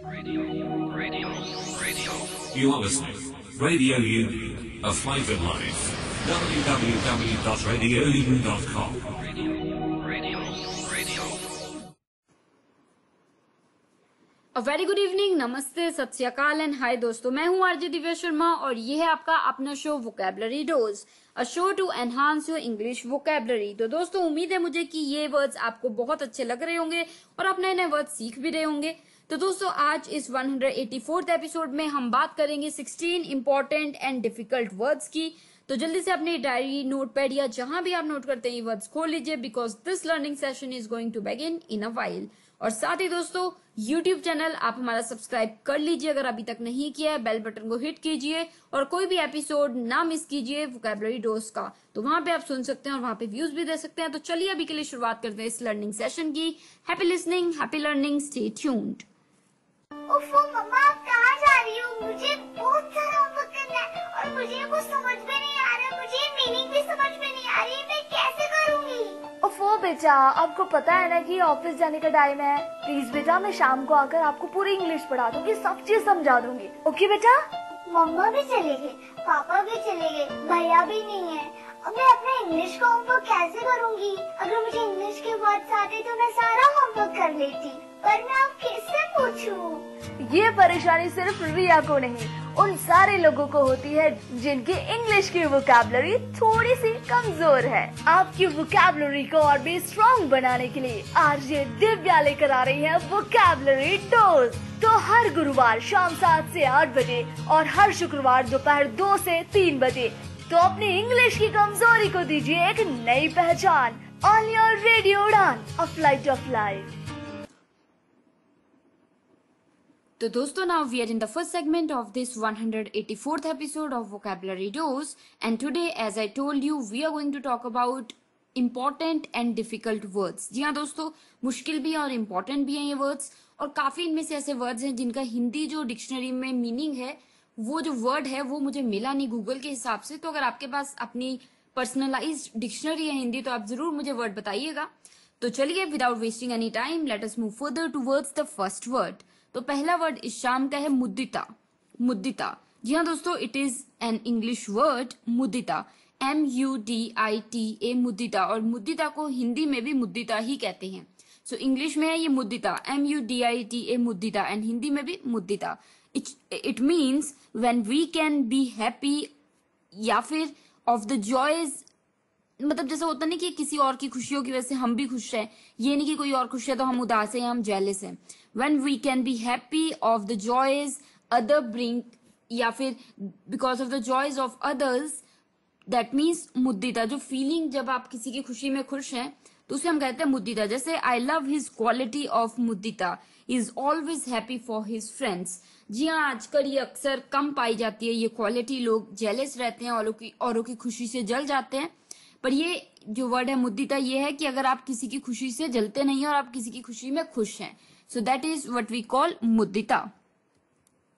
You are listening. Radio Union, a flavored life. www.radiounion.com. A very good evening, नमस्ते, सत श्री अकाल and hi दोस्तों, मैं हूं आरजे दिव्या शर्मा और ये है आपका अपना show vocabulary dose, a show to enhance your English vocabulary. तो दोस्तों उम्मीद है मुझे कि ये वर्ड्स आपको बहुत अच्छे लग रहे होंगे और आप नए नए वर्ड सीख भी रहे होंगे। तो दोस्तों आज इस 184th एपिसोड में हम बात करेंगे 16 इंपॉर्टेंट एंड डिफिकल्ट वर्ड्स की। तो जल्दी से अपनी डायरी, नोटपैड या जहां भी आप नोट करते हैं ये वर्ड्स खोल लीजिए, because this learning session is going to begin in a while. और साथ ही दोस्तों YouTube चैनल आप हमारा सब्सक्राइब कर लीजिए अगर अभी तक नहीं किया है, बेल बटन को हिट कीजिए और कोई भी एपिसोड ना मिस कीजिए वोकैबुलरी डोज का। तो वहां पे आप सुन सकते हैं और वहां पे व्यूज भी दे सकते हैं। तो चलिए अभी के लिए शुरुआत करते हैं इस लर्निंग सेशन की। Happy listening, happy learning, stay tuned. ओफो मम्मा, आप कहाँ जा रही हो? मुझे बहुत सारा होमवर्क करना है और मुझे कुछ समझ में नहीं आ रहा, मुझे मीनिंग भी समझ में नहीं आ रही, मैं कैसे करूँगी? ओफो बेटा, आपको पता है ना कि ऑफिस जाने का टाइम है। प्लीज बेटा, मैं शाम को आकर आपको पूरी इंग्लिश पढ़ा दूंगी, सब चीज समझा दूंगी। ओके बेटा? मम्मा भी चले गए, पापा भी चले गए, भैया भी नहीं है। अब मैं अपना इंग्लिश का होमवर्क कैसे करूँगी? अगर मुझे इंग्लिश के वर्ड्स आते तो मैं सारा होमवर्क कर लेती, पर मैं अब किससे पूछूं? ये परेशानी सिर्फ रिया को नहीं, उन सारे लोगों को होती है जिनकी इंग्लिश की वोकैबुलरी थोड़ी सी कमजोर है। आपकी वोकैबुलरी को और भी स्ट्रॉन्ग बनाने के लिए आरजे दिव्या लेकर आ रही है वोकैबुलरी डोज। तो हर गुरुवार शाम 7 से 8 बजे और हर शुक्रवार दोपहर 2 से 3 बजे तो अपनी इंग्लिश की कमजोरी को दीजिए एक नई पहचान। ऑन योर रेडियो उड़ान, अ फ्लाइट ऑफ लाइफ। तो दोस्तों now we are in the first segment of this 184th episode of Vocabulary Dose, and today as I told you we are going to talk about important and difficult words। जी हाँ दोस्तों, मुश्किल भी है और important भी हैं ये words, और काफी इनमें से ऐसे words हैं जिनका हिंदी जो डिक्शनरी में मीनिंग है, वो जो वर्ड है वो मुझे मिला नहीं गूगल के हिसाब से। तो अगर आपके पास अपनी पर्सनलाइज्ड डिक्शनरी है हिंदी तो आप जरूर मुझे वर्ड बताइएगा। तो चलिए without wasting any time let us move further towards the first word. तो पहला वर्ड इस शाम का है मुद्दिता। मुद्दिता, जी हाँ दोस्तों, it is an English word मुद्दिता, MUDITA, मुद्दिता। और मुद्दिता को हिंदी में भी मुद्दिता ही कहते हैं। सो इंग्लिश में है ये मुद्दिता, MUDITA, मुद्दिता, एंड हिंदी में भी मुद्दिता। It means when we can be happy या फिर ऑफ द जॉयज, मतलब जैसा होता नहीं कि किसी और की खुशियों की वजह से हम भी खुश हैं, ये नहीं कि कोई और खुश है तो हम उदास हैं, हम जेलस हैं। When we can be happy of the joys other bring, या फिर because of the joys of others, that means मुद्दिता। जो फीलिंग जब आप किसी की खुशी में खुश हैं तो उसे हम कहते हैं मुद्दिता। जैसे I love his quality of मुद्दिता, he is always happy for his friends। जी हाँ, आजकल ये अक्सर कम पाई जाती है ये क्वालिटी, लोग जेलस रहते हैं, औरों की खुशी से जल जाते हैं। पर ये जो वर्ड है मुद्दिता, ये है कि अगर आप किसी की खुशी से जलते नहीं हैं और आप किसी की खुशी में खुश हैं, so that is what we call मुद्दिता।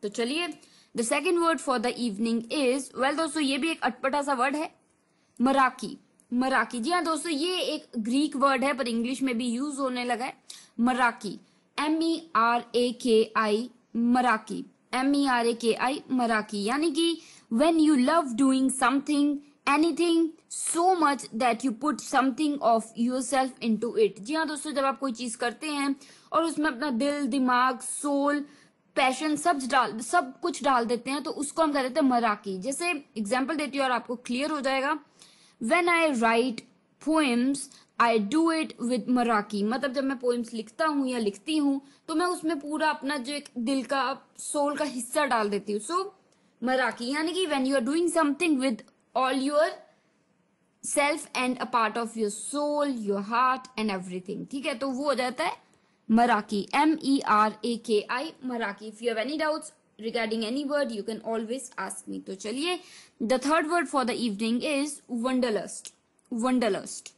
तो चलिए the second word for the evening is, well दोस्तों ये भी एक अटपटा सा वर्ड है, मराकी। मराकी, जी हाँ दोस्तों, ये एक ग्रीक वर्ड है पर इंग्लिश में भी यूज होने लगा है। मराकी, MERAKI, मराकी, MERAKI, मराकी, यानी कि when you love doing something, anything so much that you put something of yourself into it। जी हाँ दोस्तों, जब आप कोई चीज करते हैं और उसमें अपना दिल, दिमाग, सोल, पैशन सब कुछ डाल देते हैं तो उसको हम कह देते हैं मराकी। जैसे एग्जाम्पल देती हूँ और आपको क्लियर हो जाएगा। When I write poems, I do it with मराकी। मतलब जब मैं पोएम्स लिखता हूँ या लिखती हूँ तो मैं उसमें पूरा अपना जो एक दिल का, सोल का हिस्सा डाल देती हूँ। सो मराकी, यानी कि when you are doing something with all your self and a part of your soul, your heart and everything, ठीक है, तो वो हो जाता है मराकी, MERAKI, मराकी। If you have any doubts regarding any word, you can always ask me। तो चलिए the third word for the evening is wanderlust। wanderlust,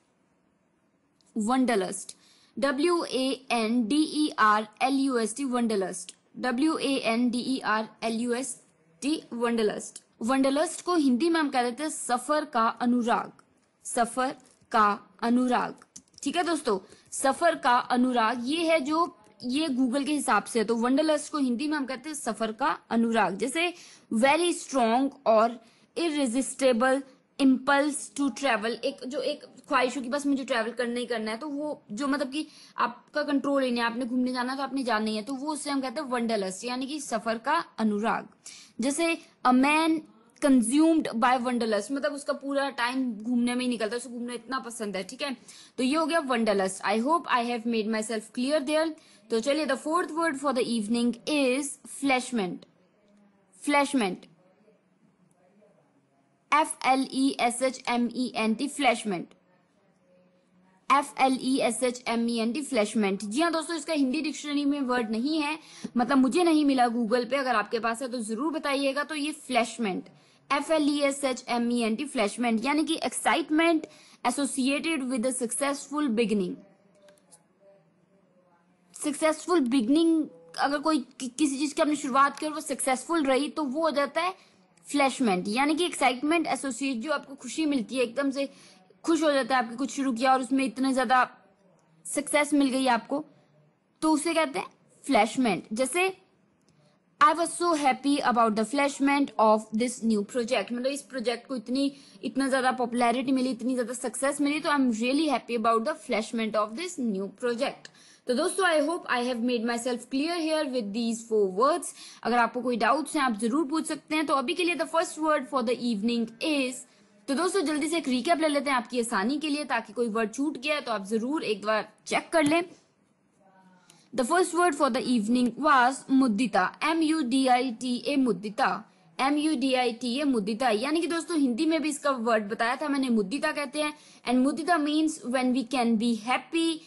wanderlust, WANDERLUST, wanderlust, WANDERLUST, wanderlust। wanderlust को हिंदी में हम कह देते हैं सफर का अनुराग। सफर का अनुराग, ठीक है दोस्तों, सफर का अनुराग ये है जो ये गूगल के हिसाब से है। तो वंडरलस्ट को हिंदी में हम कहते हैं सफर का अनुराग। जैसे वेरी स्ट्रॉन्ग और इररेजिस्टेबल इम्पल्स टू ट्रेवल, एक ख्वाहिश हो कि बस मुझे ट्रेवल करना ही करना है, तो वो जो मतलब कि आपका कंट्रोल ही नहीं, आपने घूमने जाना तो आपने जाना ही है, तो वो उससे हम कहते हैं वंडरलस्ट, यानी कि सफर का अनुराग। जैसे a man consumed by wanderlust, मतलब उसका पूरा टाइम घूमने में ही निकलता है, उसको घूमना इतना पसंद है, ठीक है। तो ये हो गया wanderlust. I hope I have made myself clear there. तो चलिए, the fourth word for the evening is fleshment. Fleshment, FLESHMENT, fleshment, FLESHMENT, fleshment. जी हाँ दोस्तों, इसका हिंदी डिक्शनरी में वर्ड नहीं है, मतलब मुझे नहीं मिला गूगल पे, अगर आपके पास है तो जरूर बताइएगा। तो ये फ्लैशमेंट, FLESHMENT, फ्लैशमेंट, यानी कि excitement associated with successful beginning. Successful beginning, अगर कोई किसी चीज की आपने शुरुआत की और वो सक्सेसफुल रही तो वो हो जाता है फ्लैशमेंट, यानी कि एक्साइटमेंट एसोसिएट, जो आपको खुशी मिलती है, एकदम से खुश हो जाता है, आपने कुछ शुरू किया और उसमें इतने ज्यादा सक्सेस मिल गई आपको, तो उसे कहते हैं फ्लैशमेंट। जैसे I was so happy about the fleshment of this new project, मतलब इस प्रोजेक्ट को इतना ज्यादा पॉपुलैरिटी मिली, इतनी ज्यादा सक्सेस मिली, तो I am really happy about the fleshment of this new project. तो दोस्तों, I hope I have made myself clear here with these 4 words. अगर आपको कोई डाउट्स हैं आप जरूर पूछ सकते हैं। तो अभी के लिए the first word for the evening is, तो दोस्तों जल्दी से एक रिकैप ले लेते हैं आपकी आसानी के लिए, ताकि कोई वर्ड छूट गया तो आप जरूर एक बार चेक कर लें। The first word for the evening was मुद्दिता, MUDITA, मुद्दिता, MUDITA, मुद्दिता, यानी कि दोस्तों हिंदी में भी इसका वर्ड बताया था मैंने, मुद्दिता कहते हैं। एंड मुद्दिता means when we can be happy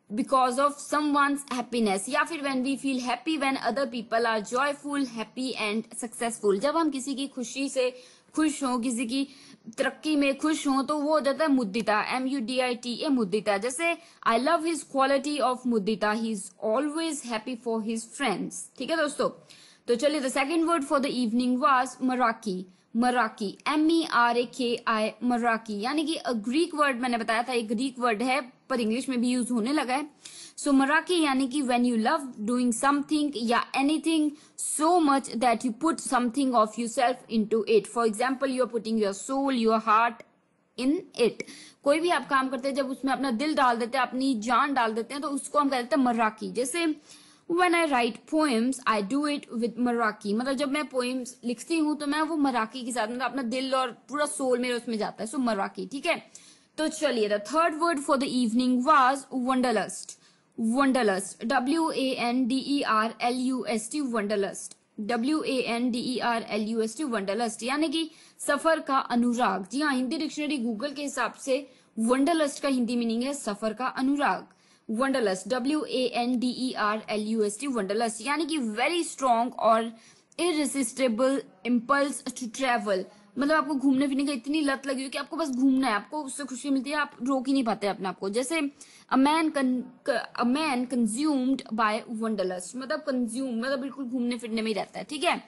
because of someone's happiness, या फिर when we feel happy when other people are joyful, happy and successful, जब हम किसी की खुशी से खुश हों, किसी की तरक्की में खुश हों, तो वो हो जाता है मुद्दिता, MUDITA, मुद्दिता। जैसे I love his quality of मुद्दिता, he is always happy for his friends, ठीक है दोस्तों। तो चलिए, the second word for the evening was meraki, meraki, MERAKI, meraki, यानी कि ग्रीक वर्ड, मैंने बताया था एक ग्रीक वर्ड है पर इंग्लिश में भी यूज होने लगा है। सो मराकी यानी कि when you love doing something या anything so much that you put something of yourself into it. For example, you are putting your soul, your heart in it. कोई भी आप काम करते हैं जब उसमें अपना दिल डाल देते हैं, अपनी जान डाल देते हैं, तो उसको हम कहते हैं मराकी। जैसे When I write poems, I do it with मराकी, मतलब जब मैं पोएम्स लिखती हूँ तो मैं वो मराकी के साथ, मतलब अपना दिल और पूरा सोल मेरा उसमें जाता है, सो मराकी, ठीक है। तो चलिए, the third word for the evening was wanderlust, wanderlust, WANDERLUST, wanderlust, WANDERLUST, wanderlust, यानी कि सफर का अनुराग। जी हाँ, हिंदी डिक्शनरी गूगल के हिसाब से वंडरलस्ट का हिंदी मीनिंग है सफर का अनुराग। वंडरलस्ट, WANDERLUST, वंडरलस्ट, यानी कि वेरी स्ट्रॉन्ग और इररेसिस्टेबल इम्पल्स टू ट्रेवल, मतलब आपको घूमने फिरने का इतनी लत लगी हो कि आपको बस घूमना है, आपको उससे खुशी मिलती है, आप रोक ही नहीं पाते अपने आप को। जैसे a man consumed by wanderlust, मतलब कंज्यूम मतलब बिल्कुल घूमने फिरने में ही रहता है, ठीक है।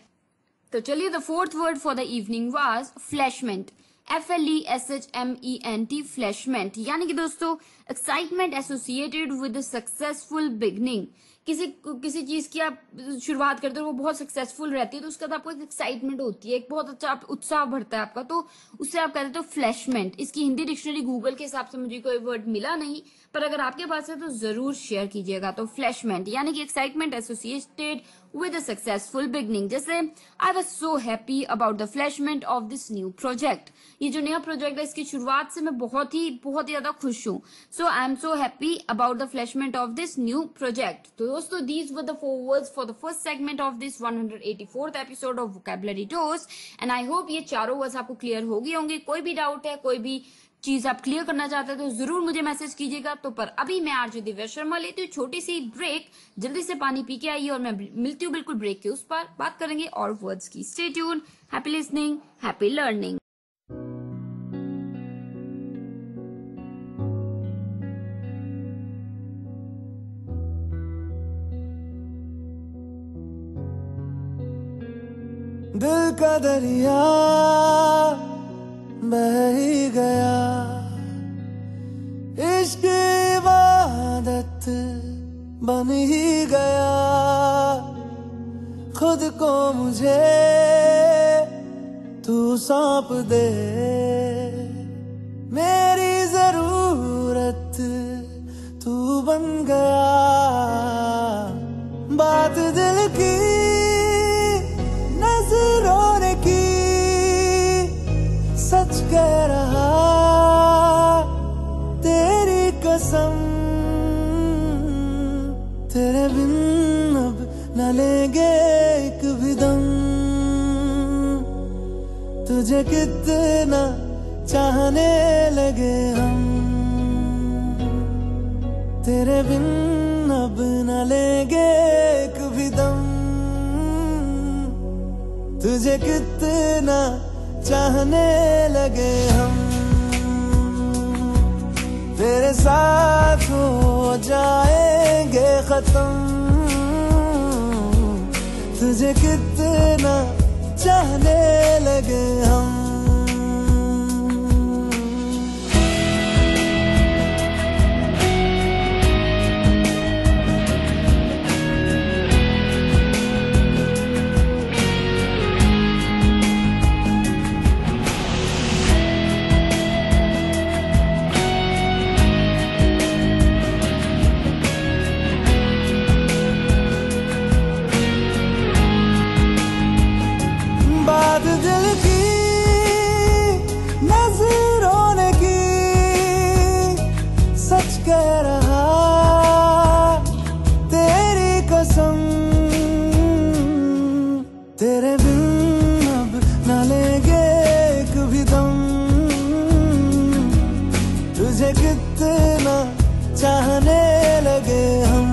तो चलिए, the fourth word for the evening was fleshment, FLESHMENT, fleshment, यानी कि दोस्तों excitement associated with successful beginning. किसी चीज की आप शुरुआत करते हो, वो बहुत सक्सेसफुल रहती है, तो उसके बाद आपको एक एक्साइटमेंट होती है, एक बहुत अच्छा उत्साह बढ़ता है आपका, तो उससे आप कहते हो फ्लैशमेंट। इसकी हिंदी डिक्शनरी गूगल के हिसाब से मुझे कोई वर्ड मिला नहीं, पर अगर आपके पास है तो जरूर शेयर कीजिएगा। तो फ्लैशमेंट यानी कि excitement associated with a successful beginning। जैसे I was so happy about the flashment of this new project, ये जो नया प्रोजेक्ट है इसकी शुरुआत से मैं बहुत ही ज्यादा खुश हूँ। So I am so happy about the flashment of this new project। तो दोस्तों, these were the 4 words for the first segment of this 184th episode of Vocabulary Dose and I hope ये चारों वर्ड्स आपको clear हो गए होंगे। कोई भी डाउट है, कोई भी चीज आप क्लियर करना चाहते हैं तो जरूर मुझे मैसेज कीजिएगा। तो पर अभी मैं आरजे दिव्या शर्मा लेती हूँ छोटी सी ब्रेक, जल्दी से पानी पी के आइए और मैं मिलती हूँ बिल्कुल ब्रेक के उस पर, बात करेंगे और वर्ड्स की। Stay tune, happy listening, happy learning. दिल का दरिया बह ही गया, इश्क इबादत बन ही गया, खुद को मुझे तू सौंप दे, मेरी जरूरत तू बन गया। बात दिल की नजरों ने की, सच कह रहा तेरी कसम, तेरे बिन अब न लेंगे एक भी दम। तुझे कितना चाहने लगे हम, तेरे बिन अब न लेंगे एक भी दम। तुझे कितना चाहने लगे हम, तेरे साथ हो जाएंगे खत्म। तुझे कितना चाहने लगे हम। बात दिल की नजरों ने की, सच कह रहा तेरी कसम, तेरे बिन अब न लेंगे एक भी दम। तुझे कितना चाहने लगे हम,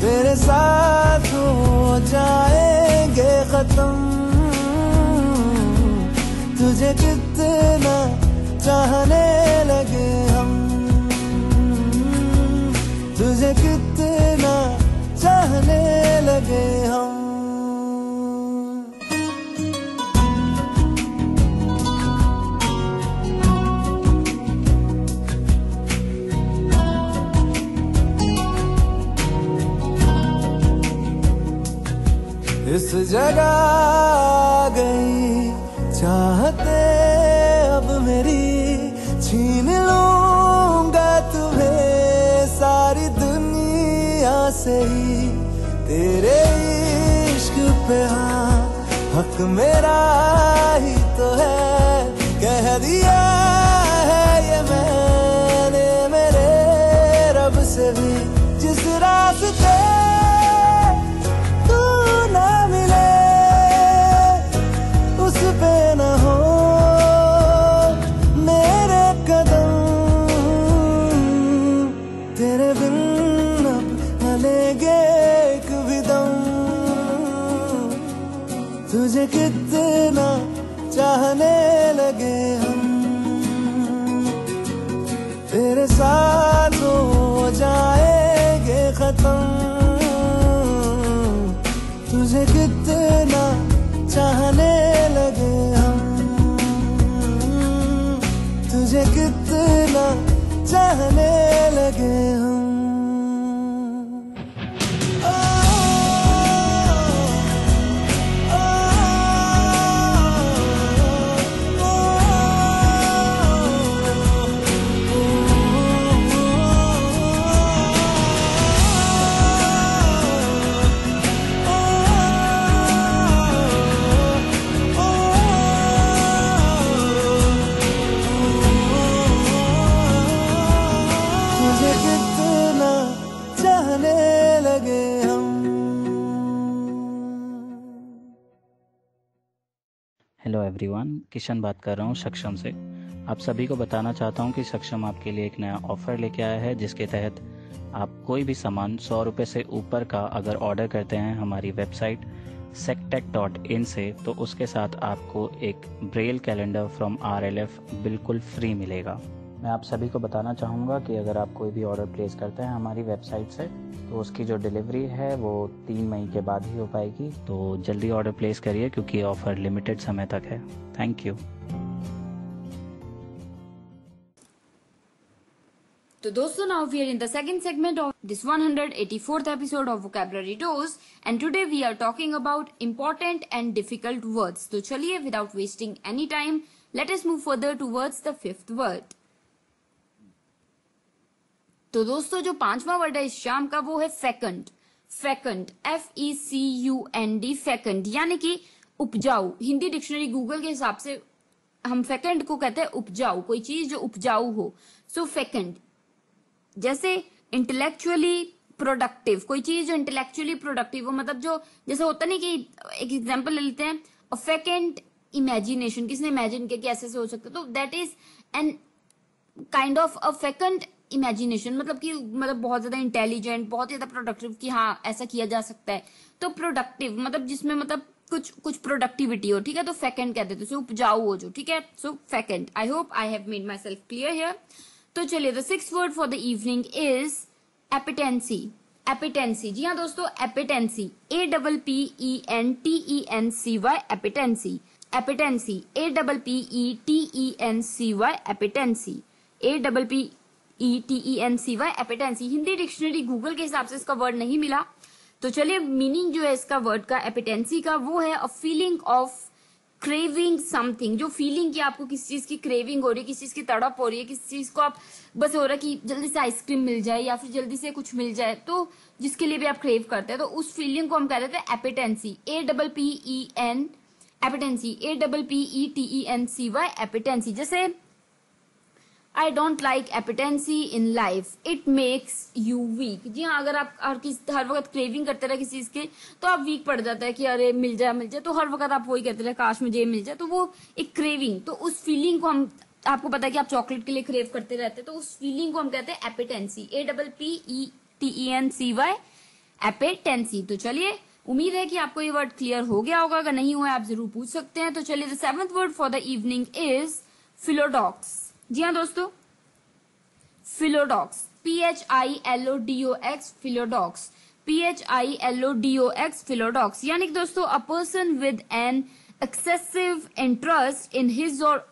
तेरे साथ हो जाएंगे खत्म। तुझे कितना चाहने लगे हम, तुझे कितना चाहने लगे हम। इस जगह आ गई चाहते अब मेरी, छीन लूंगा तुम्हें सारी दुनिया से ही। तेरे इश्क पे हाँ हक मेरा ही तो है, कह दिया है ये मैंने मेरे रब से भी। जिस रास्ते पे न हो मेरे कदम, तेरे बिन अब न लेंगे एक भी दम। तुझे कितना चाहने लगे हम, तेरे साथ हो जाएंगे खत्म। तुझे कितना चाहने लगे हम, तुझे कितना चाहने लगे हम। हेलो एवरीवन, किशन बात कर रहा हूँ सक्षम से। आप सभी को बताना चाहता हूँ कि सक्षम आपके लिए एक नया ऑफर लेके आया है, जिसके तहत आप कोई भी सामान 100 रुपये से ऊपर का अगर ऑर्डर करते हैं हमारी वेबसाइट sectech.in से, तो उसके साथ आपको एक ब्रेल कैलेंडर फ्रॉम RLF बिल्कुल फ्री मिलेगा। मैं आप सभी को बताना चाहूँगा कि अगर आप कोई भी ऑर्डर प्लेस करते हैं हमारी वेबसाइट से, तो उसकी जो डिलीवरी है वो 3 मई के बाद ही हो पाएगी। तो जल्दी ऑर्डर प्लेस करिए क्योंकि ऑफर लिमिटेड समय तक है। Thank you. तो दोस्तों now we are in the second segment of this 184th episode of Vocabulary Dose and today we are talking about important and difficult words. तो चलिए without wasting any time let us move further towards the fifth word. तो दोस्तों जो पांचवा word है इस शाम का वो है फेकंड. फेकंड FECUND फेकंड यानी कि उपजाऊ. हिंदी डिक्शनरी गूगल के हिसाब से हम फेकंड को कहते हैं उपजाऊ, कोई चीज जो उपजाऊ हो. सो फेकंड जैसे इंटेलेक्चुअली प्रोडक्टिव, कोई चीज जो इंटेलेक्चुअली प्रोडक्टिव हो, मतलब जो जैसे होता नहीं कि एक एग्जांपल ले लेते हैं अ फेकंड इमेजिनेशन, किसने इमेजिन किया कि ऐसे हो सकता है, तो that is an kind of a fecund imagination, मतलब कि बहुत ज्यादा इंटेलिजेंट, बहुत ज्यादा प्रोडक्टिव कि हाँ ऐसा किया जा सकता है. तो प्रोडक्टिव मतलब जिसमें मतलब कुछ प्रोडक्टिविटी हो, ठीक है, तो फेकंड कहते हैं, तो उपजाऊ हो जो, ठीक है. So fecund. I hope I have made myself clear here. तो चलिए the sixth word for the evening is appetency. Appetency, जी हाँ दोस्तों, appetency APPENTENCY appetency. Appetency APPETENCY appetency. APPETENCY appetency. Hindi dictionary Google के हिसाब से इसका वर्ड नहीं मिला, तो चलिए मीनिंग जो है इसका वर्ड का एपिटेंसी का वो है अ फीलिंग ऑफ क्रेविंग समथिंग. जो फीलिंग की आपको किसी चीज की क्रेविंग हो रही है, किसी चीज की तड़प हो रही है, किसी चीज को आप बस हो रहा है कि जल्दी से आइसक्रीम मिल जाए या फिर जल्दी से कुछ मिल जाए, तो जिसके लिए भी आप क्रेव करते हैं, तो उस फीलिंग को हम कहते हैं एपिटेंसी. Appetency APPETENCY appetency. जैसे I don't like appetency in life, it makes you weak. जी हाँ, अगर आप हर वक्त क्रेविंग करते रहे किसी चीज के तो आप वीक पड़ जाता है कि अरे मिल जाए, तो हर वक्त आप वही कहते रहे काश मुझे मिल जाए, तो वो एक क्रेविंग, तो उस फीलिंग को हम, आपको पता है कि आप चॉकलेट के लिए क्रेव करते रहते हैं, तो उस फीलिंग को हम कहते हैं एपिटेंसी. APPETENCY एपिटेंसी. तो चलिए उम्मीद है कि आपको ये वर्ड क्लियर हो गया होगा, अगर नहीं हुआ आप जरूर पूछ सकते हैं. तो चलिए the seventh word for the evening is philodox. जी हाँ दोस्तों, फिलोडॉक्स PHILODOX फिलोडॉक्स. PHILODOX फिलोडॉक्स यानी कि दोस्तों a person with an excessive interest in his or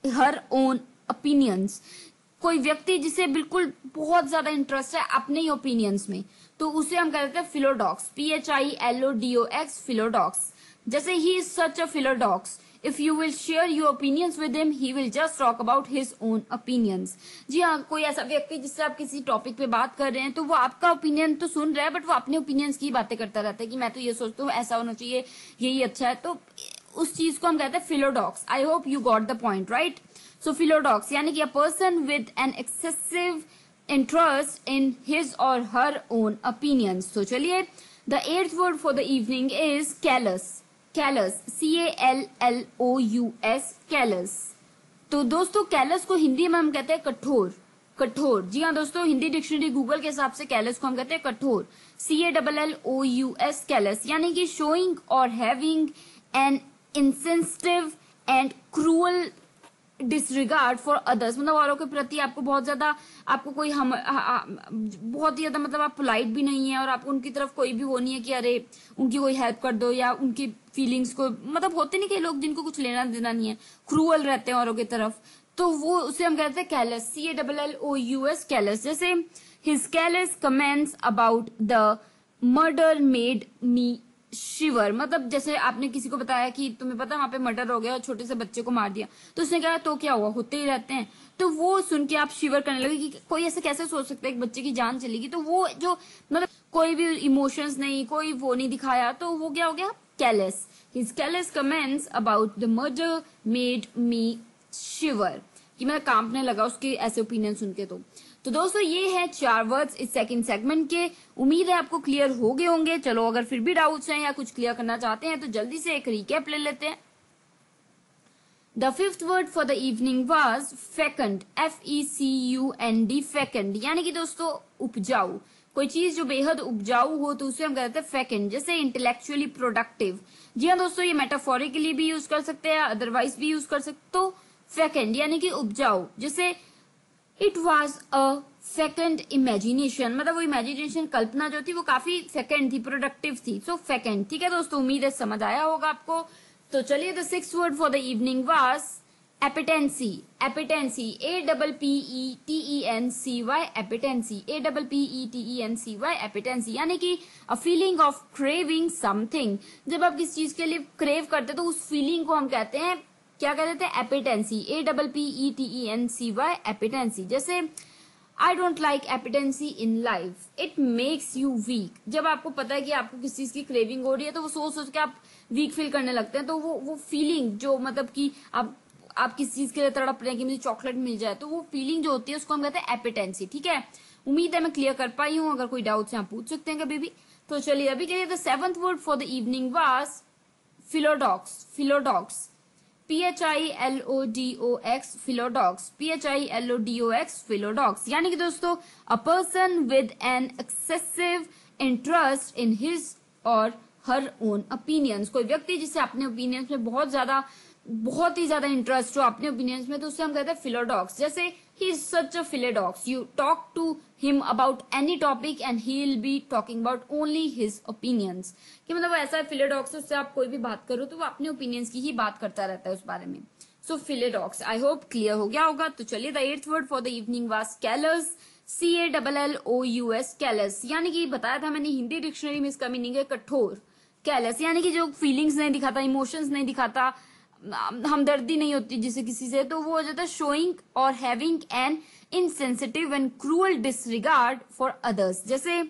her own opinions. कोई व्यक्ति जिसे बिल्कुल बहुत ज्यादा इंटरेस्ट है अपने ही ओपिनियंस में, तो उसे हम कहते हैं फिलोडॉक्स. PHILODOX philodox. जैसे he is such a philodox, if you will share your opinions with him, he will just talk about his own opinions. जी हाँ, कोई ऐसा व्यक्ति जिससे आप किसी टॉपिक पे बात कर रहे हैं तो वो आपका ओपिनियन तो सुन रहा है, बट वो अपने ओपिनियंस की बातें करता रहता है कि मैं तो ये सोचता हूँ ऐसा होना चाहिए, यही अच्छा है, तो उस चीज को हम कहते हैं philodox. I hope you got the point, right. So philodox यानी कि a person with an excessive interest in his or her own opinions. तो चलिए the eighth word for the evening is callous. Callous CALLOUS callous. तो दोस्तों callus को हिंदी में हम कहते हैं कठोर. कठोर, जी हाँ दोस्तों, हिंदी डिक्शनरी गूगल के हिसाब से कैलस को हम कहते हैं कठोर. CALLOUS कैलस यानी कि शोइंग और having an insensitive and cruel disregard for others. मतलब औरों के प्रति आपको बहुत ज्यादा, आपको कोई बहुत ही ज्यादा, मतलब आप पोलाइट भी नहीं है और आपको उनकी तरफ कोई भी वो नहीं है कि अरे उनकी कोई हेल्प कर दो या उनकी फीलिंग्स को, मतलब होते नहीं कि लोग जिनको कुछ लेना देना नहीं है, क्रूअल रहते हैं औरों की तरफ, तो वो उसे हम कहते हैं कैलस. CALLOUS callous. जैसे his callous comments about the murder made me shiver. मतलब जैसे आपने किसी को बताया कि तुम्हें पता वहां पे मर्डर हो गया और छोटे से बच्चे को मार दिया, तो उसने कहा तो क्या हुआ, होते ही रहते हैं, तो वो सुन के आप शिवर करने लगे कि कोई ऐसे कैसे सोच सकता है एक बच्चे की जान चलेगी. तो वो जो मतलब कोई भी इमोशंस नहीं, कोई वो नहीं दिखाया, तो वो क्या हो गया, callous. His callous comments about the murder made me shiver, कि मैं कांपने लगा उसके ऐसे ओपिनियन सुन के. तो दोस्तों ये है 4 वर्ड्स इस सेकंड सेगमेंट के. उम्मीद है आपको क्लियर हो गए होंगे. चलो अगर फिर भी डाउट्स हैं या कुछ क्लियर करना चाहते हैं तो जल्दी से एक रिकैप ले लेते हैं. The fifth word for the evening was fecund. FECUND fecund यानी कि दोस्तों उपजाऊ. कोई चीज जो बेहद उपजाऊ हो तो उसे हम कहते हैं फेकंड. जैसे इंटेलेक्चुअली प्रोडक्टिव. जी हाँ दोस्तों, ये मेटाफोरिकली भी यूज कर सकते हैं, अदरवाइज भी यूज कर सकते. तो फेकंड यानी कि उपजाऊ. जैसे it was a fecund imagination, मतलब वो इमेजिनेशन कल्पना जो थी वो काफी फेकंड थी, प्रोडक्टिव थी. सो फेकंड. ठीक है दोस्तों, उम्मीद है समझ आया होगा आपको. तो चलिए the sixth word for the evening was appetency, appetency, APPETENCY, appetency, APPETENCY, appetency, यानी कि a feeling of craving something. जब आप किसी चीज के लिए क्रेव करते हैं तो उस फीलिंग को हम कहते हैं, क्या कहते हैं, एपिटेंसी, APPETENCY, एपिटेंसी। जैसे I don't like appetency in life, it makes you weak. जब आपको पता है कि आपको किसी चीज की क्रेविंग हो रही है तो वो सोच सोच के आप वीक फील करने लगते हैं। तो वो फीलिंग जो मतलब कि आप किसी चीज के लिए तड़प रहे हैं कि मुझे चॉकलेट मिल जाए, तो वो फीलिंग जो होती है उसको हम कहते हैं एपिटेंसी। ठीक है, उम्मीद है मैं क्लियर कर पाई हूँ। अगर कोई डाउट है आप पूछ सकते हैं कभी भी। तो चलिए अभी के लिए the 7th word for the evening was philodox, philodox, PHILODOX, philodox, PHILODOX, philodox, यानी कि दोस्तों a person with an excessive interest in his or her own opinions. कोई व्यक्ति जिसे अपने ओपिनियंस में बहुत ही ज्यादा इंटरेस्ट हो अपने ओपिनियंस में, तो उससे हम कहते हैं फिलोडॉक्स। जैसे he is such a philodox, you talk to him about any topic and he will be talking about only his opinions. कि मतलब ऐसा है फिलोडॉक्स, उससे आप कोई भी बात करो तो वो अपने ओपिनियंस की ही बात करता रहता है उस बारे में। सो फिलोडॉक्स, आई होप क्लियर हो गया होगा। तो चलिए the 8th word for the evening was callus, CALLOUS, callus, यानी कि बताया था मैंने हिंदी डिक्शनरी में इसका मीनिंग है कठोर। कैलस यानी कि जो फीलिंग्स नहीं दिखाता, इमोशंस नहीं दिखाता, हमदर्दी नहीं होती जिसे किसी से, तो वो हो जाता है शोइंग और having an insensitive and cruel disregard for others. जैसे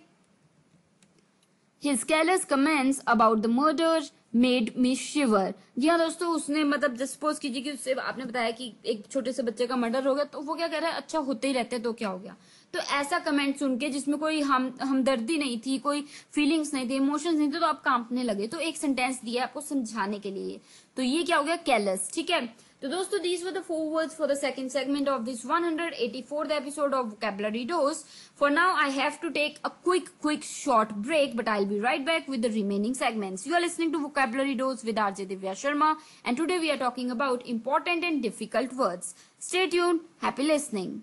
his callous comments about the murder made me shiver. जी हाँ दोस्तों, उसने मतलब सपोज कीजिए कि उससे आपने बताया कि एक छोटे से बच्चे का मर्डर हो गया, तो वो क्या कह रहा है, अच्छा होते ही रहते तो क्या हो गया। तो ऐसा कमेंट सुन के जिसमें कोई हमदर्दी नहीं थी, कोई फीलिंग्स नहीं थी, इमोशंस नहीं थे, तो आप कांपने लगे। तो एक सेंटेंस दिया आपको समझाने के लिए, तो ये क्या हो गया, कैलस। ठीक है, तो दोस्तों these were the 4 words for the second segment of this 184th episode of Vocabulary Dose. For now I have to take a quick short break, but I'll be right back with the remaining segments. You are listening to Vocabulary Dose with RJ Divya Sharma, and today we are talking about important and difficult words. Stay tuned, happy listening.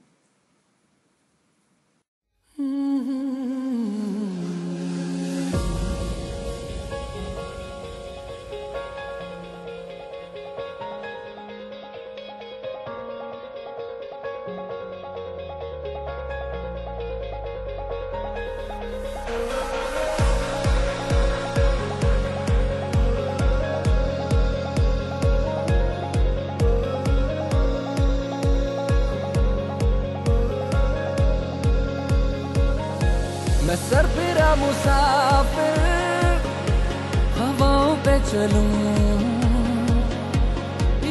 मैं सरफिरा मुसाफिर हवाओं पे चलूं,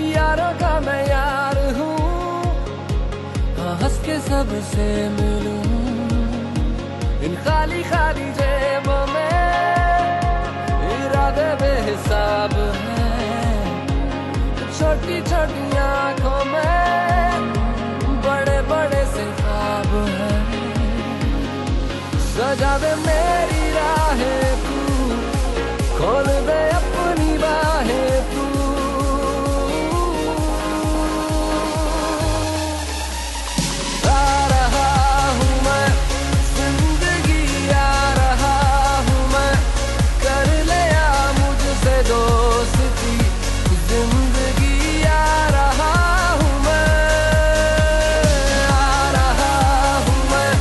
यारों का मैं यार हूँ, हंस के सबसे मिलूं। इन खाली खाली जेबों में इरादे बेहिसाब हैं, छोटी छोटी आंखों में बड़े बड़े से ख्वाब हैं। सजा दे मेरी राहें तू, खोल दे अपनी बाहें तू। आ रहा हूँ मैं जिंदगी, आ रहा हूँ मैं, कर लिया मुझसे दोस्ती जिंदगी। आ रहा हूँ मैं, आ रहा हूँ मैं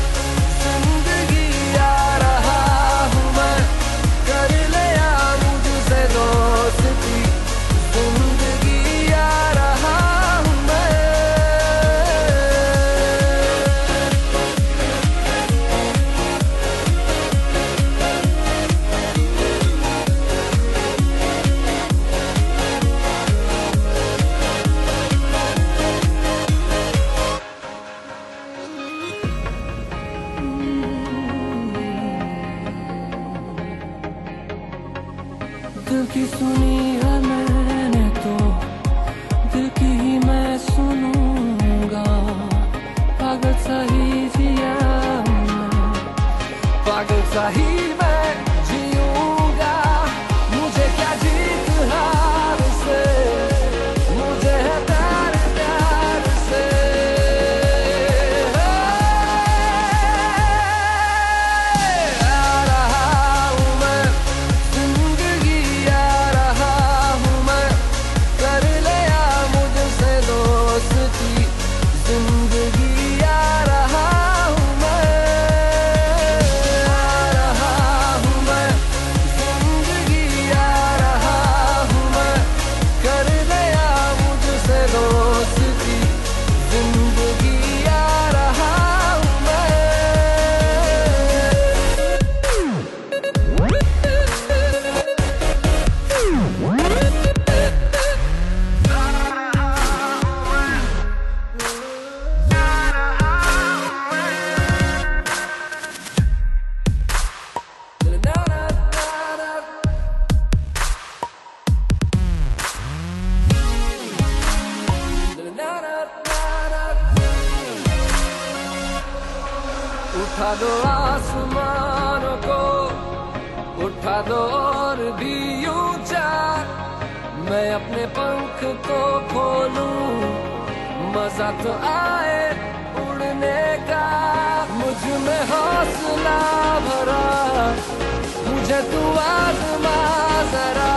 जिंदगी, आ रहा हूँ मैं, कर लिया मुझसे दोस्ती जिंदगी। आ रहा हूँ मैं। दिल की सुनी है मैंने तो दिल की ही मैं सुनूंगा। पागल सा ही जिया मैं, पागल सा ही मैं जीऊंगा। मुझे क्या जीत हार से, मुझे है प्यार प्यार से। आ रहा हूँ मैं जिंदगी, आ रहा हूँ मैं, कर लिया मुझसे दोस्ती उठा दो आसमानों को, उठा दो और भी ऊंचा, मैं अपने पंख तो खोलूं, मजा तो आए उड़ने का, मुझ में हौसला भरा, मुझे तू आज़मा जरा।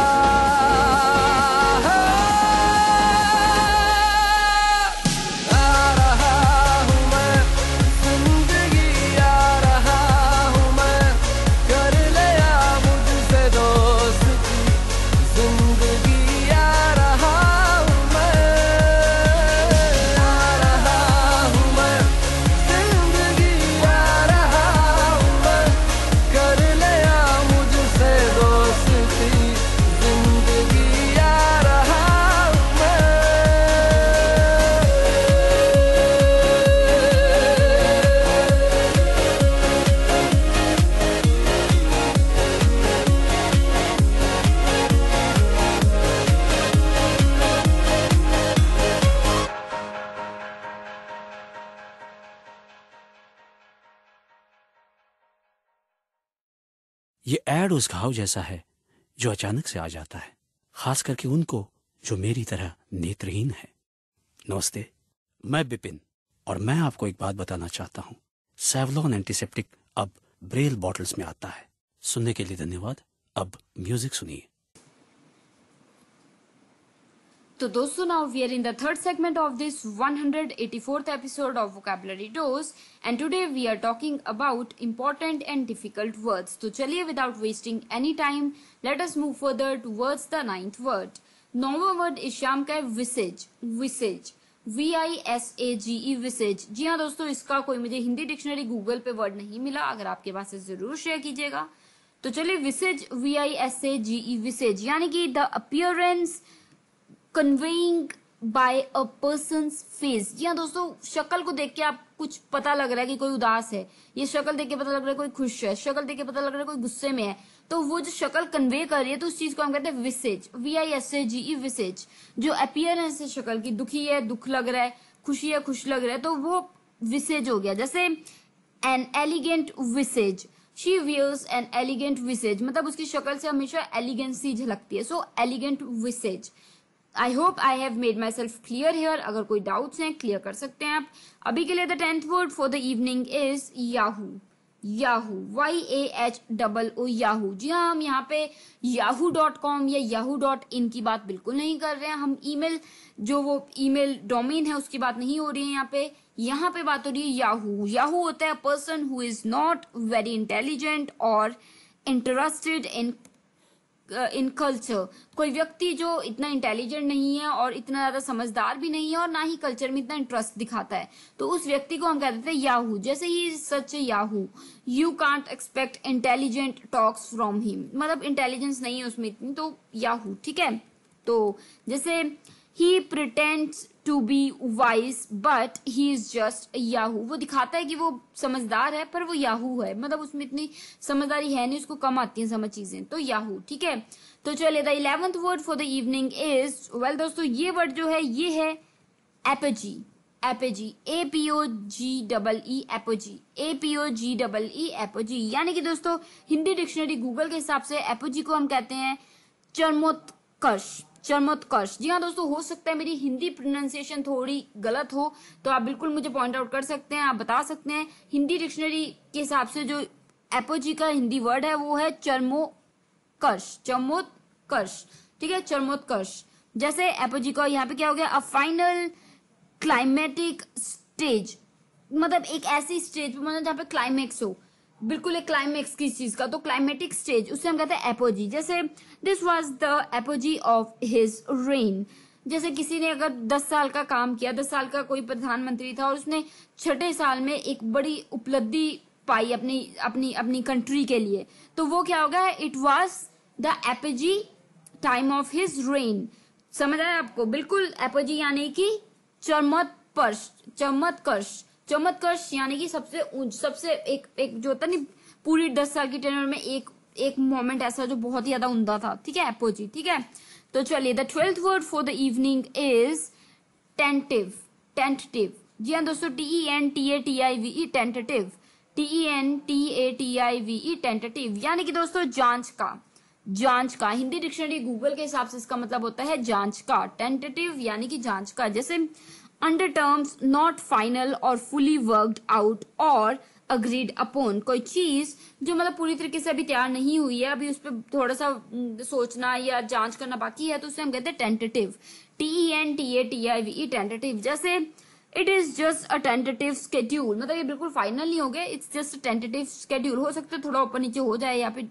ये ऐड उस घाव जैसा है जो अचानक से आ जाता है, खास करके उनको जो मेरी तरह नेत्रहीन है। नमस्ते, मैं बिपिन और मैं आपको एक बात बताना चाहता हूँ। सेवलॉन एंटीसेप्टिक अब ब्रेल बॉटल्स में आता है। सुनने के लिए धन्यवाद। अब म्यूजिक सुनिए। तो दोस्तों, now we are in the third segment of this 184th episode of Vocabulary Dose, and today we are talking about important and difficult words. तो चलिए without wasting any time, let us move further towards the 9th word. 9वां word इस शाम का है visage. visage, VISAGE, visage. जी हाँ दोस्तों, इसका कोई मुझे हिंदी डिक्शनरी गूगल पे वर्ड नहीं मिला, अगर आपके पास है जरूर शेयर कीजिएगा। तो चलिए, visage, VISAGE, visage यानी कि the appearance conveying by a person's face। जी हाँ दोस्तों, शक्ल को देख के आप कुछ पता लग रहा है कि कोई उदास है, ये शक्ल देख के पता लग रहा है कोई खुश है, शक्ल देख के पता लग रहा है कोई गुस्से में है, तो वो जो शक्ल कन्वे कर रही है तो उस चीज को हम कहते हैं विसेज, VISAGE, विसेज। जो अपीयरेंस है शक्ल की, दुखी है दुख लग रहा है, खुशी है खुश लग रहा है, तो वो विसेज हो गया। जैसे an elegant visage, she wears an elegant visage, मतलब उसकी शक्ल से हमेशा एलिगेंसी झलकती है। So elegant visage. I hope I have made myself clear here. अगर कोई डाउट्स हैं क्लियर कर सकते हैं आप। अभी के लिए the 10th word for the evening is yahoo. Yahoo, YAHOO, yahoo. जी हाँ, हम यहाँ पे yahoo.com या yahoo.in की बात बिल्कुल नहीं कर रहे हैं। हम ईमेल, जो वो ईमेल डोमेन है उसकी बात नहीं हो रही है यहाँ पे बात हो रही है याहू। याहू होता है person who is not very intelligent और इंटरेस्टेड इन कल्चर। कोई व्यक्ति जो इतना इंटेलिजेंट नहीं है और इतना ज्यादा समझदार भी नहीं है और ना ही कल्चर में इतना इंटरेस्ट दिखाता है, तो उस व्यक्ति को हम कह देते हैं याहू। जैसे he such yahoo, you can't expect intelligent talks from him, मतलब इंटेलिजेंस नहीं है उसमें इतनी, तो याहू। ठीक है, तो जैसे he pretends to be wise but he is just yahoo, वो दिखाता है कि वो समझदार है पर वो याहू है, मतलब उसमें इतनी समझदारी है नहीं, उसको कम आती है समझ चीजें, तो याहू। ठीक है, तो चलिए the 11th word for the evening is, well दोस्तों, ये वर्ड जो है ये है apogee. Apogee, APOGEE, apogee, APOGEE, apogee. यानी कि दोस्तों हिंदी डिक्शनरी गूगल के हिसाब से एपोजी को हम कहते हैं चरमोत्कर्ष। चरमोत्कर्ष। जी हाँ दोस्तों, हो सकता है मेरी हिंदी प्रोनाउंसिएशन थोड़ी गलत हो, तो आप बिल्कुल मुझे पॉइंट आउट कर सकते हैं, आप बता सकते हैं। हिंदी डिक्शनरी के हिसाब से जो एपोजी का हिंदी वर्ड है वो है चरमोत्कर्ष। चरमोत्कर्ष, ठीक है, चरमोत्कर्ष। जैसे एपोजी का यहाँ पे क्या हो गया, अ फाइनल क्लाइमेटिक स्टेज, मतलब एक ऐसी स्टेज, मतलब जहाँ पे क्लाइमेक्स हो, बिल्कुल एक क्लाइमेक्स किस चीज का, तो क्लाइमेटिक स्टेज, उससे हम कहते हैं एपोजी। जैसे this was the apogee of his rain. जैसे किसी ने अगर 10 साल का काम किया, 10 साल का कोई प्रधानमंत्री था और उसने 6ठे साल में एक बड़ी उपलब्धि पाई अपनी कंट्री के लिए, तो वो क्या होगा, it was the apogee time of his rain. समझ आया आपको? बिल्कुल, एपोजी यानी कि चरमोत्कर्ष। चरमोत्कर्ष, चमत्कर्ष यानी कि सबसे एक जो होता नहीं, पूरी 10 साल की टेन्योर में एक मोमेंट ऐसा जो बहुत ही ज्यादा उम्दा था। ठीक है, एपोजी। ठीक है, तो चलिए the 12th word for the evening is tentative. Tentative. जी हाँ दोस्तों, TENTATIVE, टेंटेटिव। TENTATIVE, टेंटेटिव, यानी कि दोस्तों जांच का हिंदी डिक्शनरी गूगल के हिसाब से इसका मतलब होता है जांच का। टेंटेटिव यानी कि जांच का। जैसे अंडर टर्म्स नॉट फाइनल और फुली वर्कड आउट और अग्रीड अपॉन, कोई चीज जो मतलब पूरी तरीके से अभी तैयार नहीं हुई है, अभी उस पर थोड़ा सा सोचना या जांच करना बाकी है, तो उसे हम कहते हैं टेंटेटिव। TENTATIVE, tentative. जैसे it is just a tentative schedule, मतलब ये बिल्कुल फाइनल नहीं हो गया, it's just a tentative schedule. हो सकता है थोड़ा ऊपर नीचे हो जाए या फिर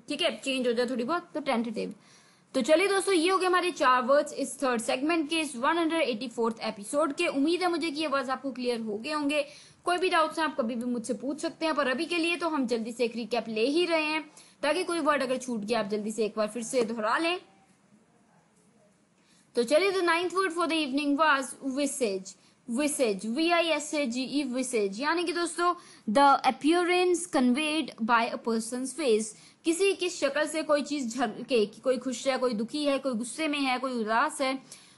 ठीक है चेंज हो जाए थोड़ी बहुत, तो टेंटेटिव। तो चलिए दोस्तों, ये हो गए हमारे 4 वर्ड्स इस थर्ड सेगमेंट के, इस 184th एपिसोड के। उम्मीद है मुझे कि ये वर्ड्स आपको क्लियर हो गए होंगे। कोई भी डाउट्स हैं आप कभी भी मुझसे पूछ सकते हैं, पर अभी के लिए तो हम जल्दी से एक रिकैप ले ही रहे हैं, ताकि कोई वर्ड अगर छूट गया आप जल्दी से एक बार फिर से दोहरा लें। तो चलिए, the 9th word for the evening was visage. Visage, VISAGE, visage, यानी कि दोस्तों the appearance conveyed by a person's face, किसी की शक्ल से कोई चीज झलके, कोई खुश है, कोई दुखी है, कोई गुस्से में है, कोई उदास है,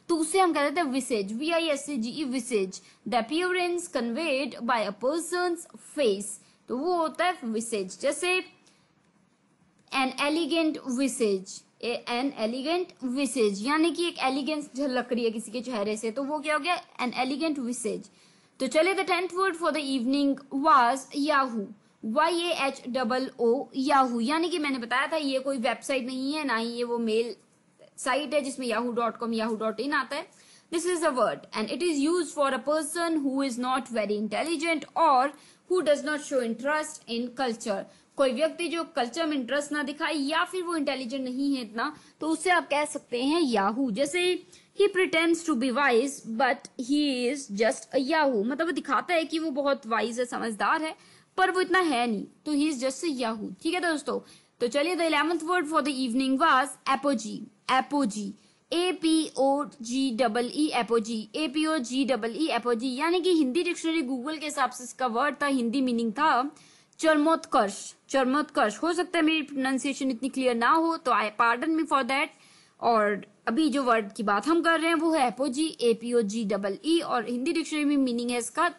तो उसे हम कहते हैं visage. VISAGE, visage, the appearance conveyed by a person's face, तो वो होता है विसेज। जैसे an elegant visage, an elegant visage, यानी कि एक एलिगेंस झलक रही है किसी के चेहरे से, तो वो क्या हो गया, एन एलिगेंट विसेज। तो चलिए, the 10th word for the evening was Yahoo. YAHOO, Yahoo, यानी कि मैंने बताया था ये कोई वेबसाइट नहीं है, ना ही ये वो मेल साइट है जिसमें yahoo.com, yahoo.in आता है। This is a word and it is used for a person who is not very intelligent और who does not show interest in culture, कोई व्यक्ति जो कल्चर में इंटरेस्ट ना दिखाए या फिर वो इंटेलिजेंट नहीं है इतना, तो उससे आप कह सकते हैं याहू। जैसे he pretends to be wise but he is just a yahoo, मतलब वो दिखाता है कि वो बहुत वाइज है, समझदार है, पर वो इतना है नहीं, तो ही इज जस्ट अ याहू। ठीक है दोस्तों, तो चलिए, the 11th word for the evening was apogee. Apogee, APOGEE, apogee, APOGEE, apogee, यानी कि हिंदी डिक्शनरी गूगल के हिसाब से इसका वर्ड था, हिंदी मीनिंग था चरमोत्कर्ष। चरमोत्कर्ष, हो सकता है मेरी प्रोनाउंसिएशन इतनी क्लियर ना हो, तो आई पार्डन मी फॉर दैट। और अभी जो वर्ड की बात हम कर रहे हैं वो है एपोजी, APOGEE, और हिंदी डिक्शनरी में मीनिंग है इसका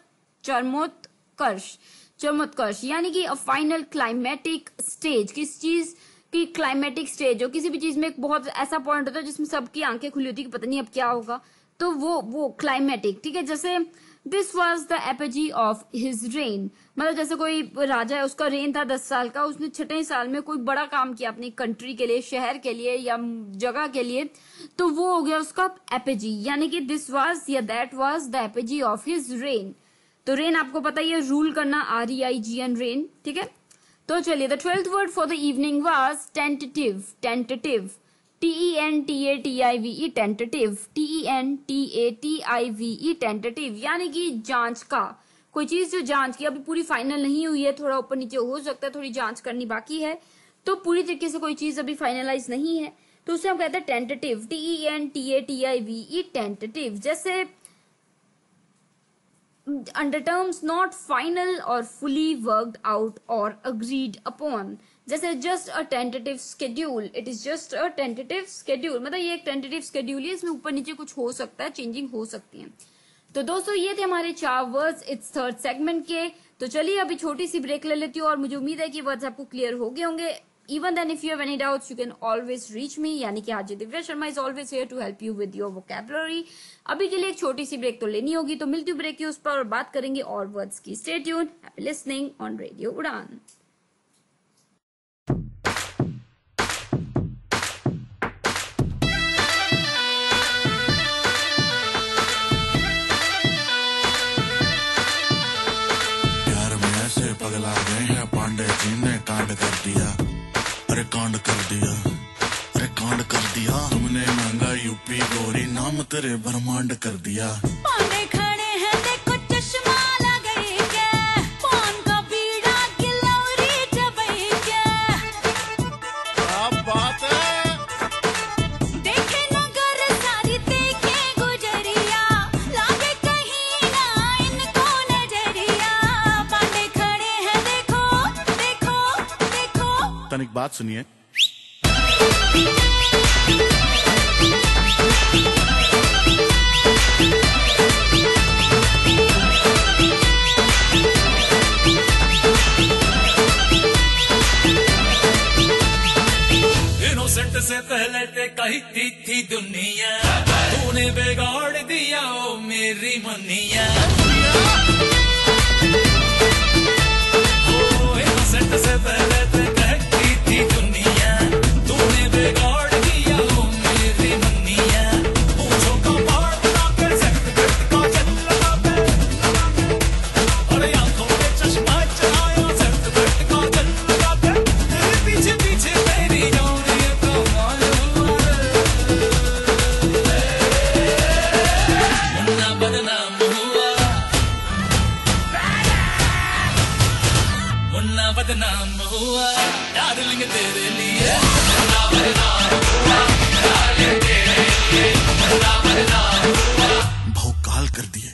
चरमोत्कर्ष। चरमोत्कर्ष यानी कि अ फाइनल क्लाइमेटिक स्टेज, किस चीज की क्लाइमेटिक स्टेज हो, किसी भी चीज में एक बहुत ऐसा पॉइंट होता है जिसमें सबकी आंखें खुली होती है कि पता नहीं अब क्या होगा, तो वो क्लाइमेटिक। ठीक है, जैसे this was the apogee of his rain, मतलब जैसे कोई राजा है, उसका रेन था 10 साल का, उसने 6वें साल में कोई बड़ा काम किया अपनी कंट्री के लिए, शहर के लिए या जगह के लिए, तो वो हो गया उसका एपोजी, यानी कि दिस वॉज या that was the apogee of his rain. तो रेन आपको पता ही है, रूल करना, REIGN, रेन। ठीक है, तो चलिए, the 12th word for the evening was tentative. Tentative, TENTATIVE, tentative, TENTATIVE, tentative, यानी कि जांच का, कोई चीज जो जांच की, अभी पूरी फाइनल नहीं हुई है, थोड़ा ऊपर नीचे हो सकता है, थोड़ी जांच करनी बाकी है, तो पूरी तरीके से कोई चीज अभी फाइनलाइज नहीं है, तो उसे हम कहते हैं टेंटेटिव। TENTATIVE, tentative. जैसे under terms not final or fully worked out or agreed upon, जैसे just a tentative schedule, it is just a tentative schedule, मतलब ये एक tentative schedule है, इसमें ऊपर नीचे कुछ हो सकता है, चेंजिंग हो सकती है। तो दोस्तों ये थे हमारे 4 वर्ड्स इस थर्ड सेगमेंट के। तो चलिए अभी छोटी सी ब्रेक ले लेती हूँ, और मुझे उम्मीद है कि वर्ड्स आपको क्लियर हो गए होंगे। Even then, if you have any doubts, you can always reach me. यानी कि आज Divya Sharma is always here to help you with your vocabulary. अभी के लिए एक छोटी सी ब्रेक तो लेनी होगी, तो मिलती हूँ ब्रेक की उस पर और बात करेंगे और वर्ड्स की। Stay tuned. Happy listening on Radio Udan. प्यार में ऐसे पगला गए हैं, पांडे जी ने कांड कर दिया, अरे कांड कर दिया, अरे कांड कर दिया। तुमने महंगा यूपी गोरी, नाम तेरे ब्रह्मांड कर दिया। पांडे खड़े हैं देखो, चश्मा लगाएंगे, पान का बीड़ा गिलौरी चबाएंगे। क्या बात है। देखे नगर सारी, देखे गुजरिया, लागे कहीं ना इनको नजरिया। पांडे खड़े हैं देखो, देखो, देखो। तनिक बात सुनिए। इनोसेंट से पहले ते कहती थी दुनिया, तूने बिगाड़ दिया ओ मेरी मनिया। ओ इनोसेंट से पहले ते कहती थी दुनिया, तूने बिगाड़ दिया ओ मेरी मनिया। पूछो का बाढ़ बना के सेट बेट का जल लगा के, और आंखों में चश्मा चढ़ाया सेट बेट का जल लगा के, तेरे पीछे पीछे तेरी जान ये कमाल हुआ रे। मुन्ना बदनाम हुआ, मुन्ना बदनाम हुआ डार्लिंग तेरे लिए। मुन्ना बदनाम हुआ डार्लिंग तेरे लिए, मुन्ना बदनाम हुआ। भौकाल कर दिए।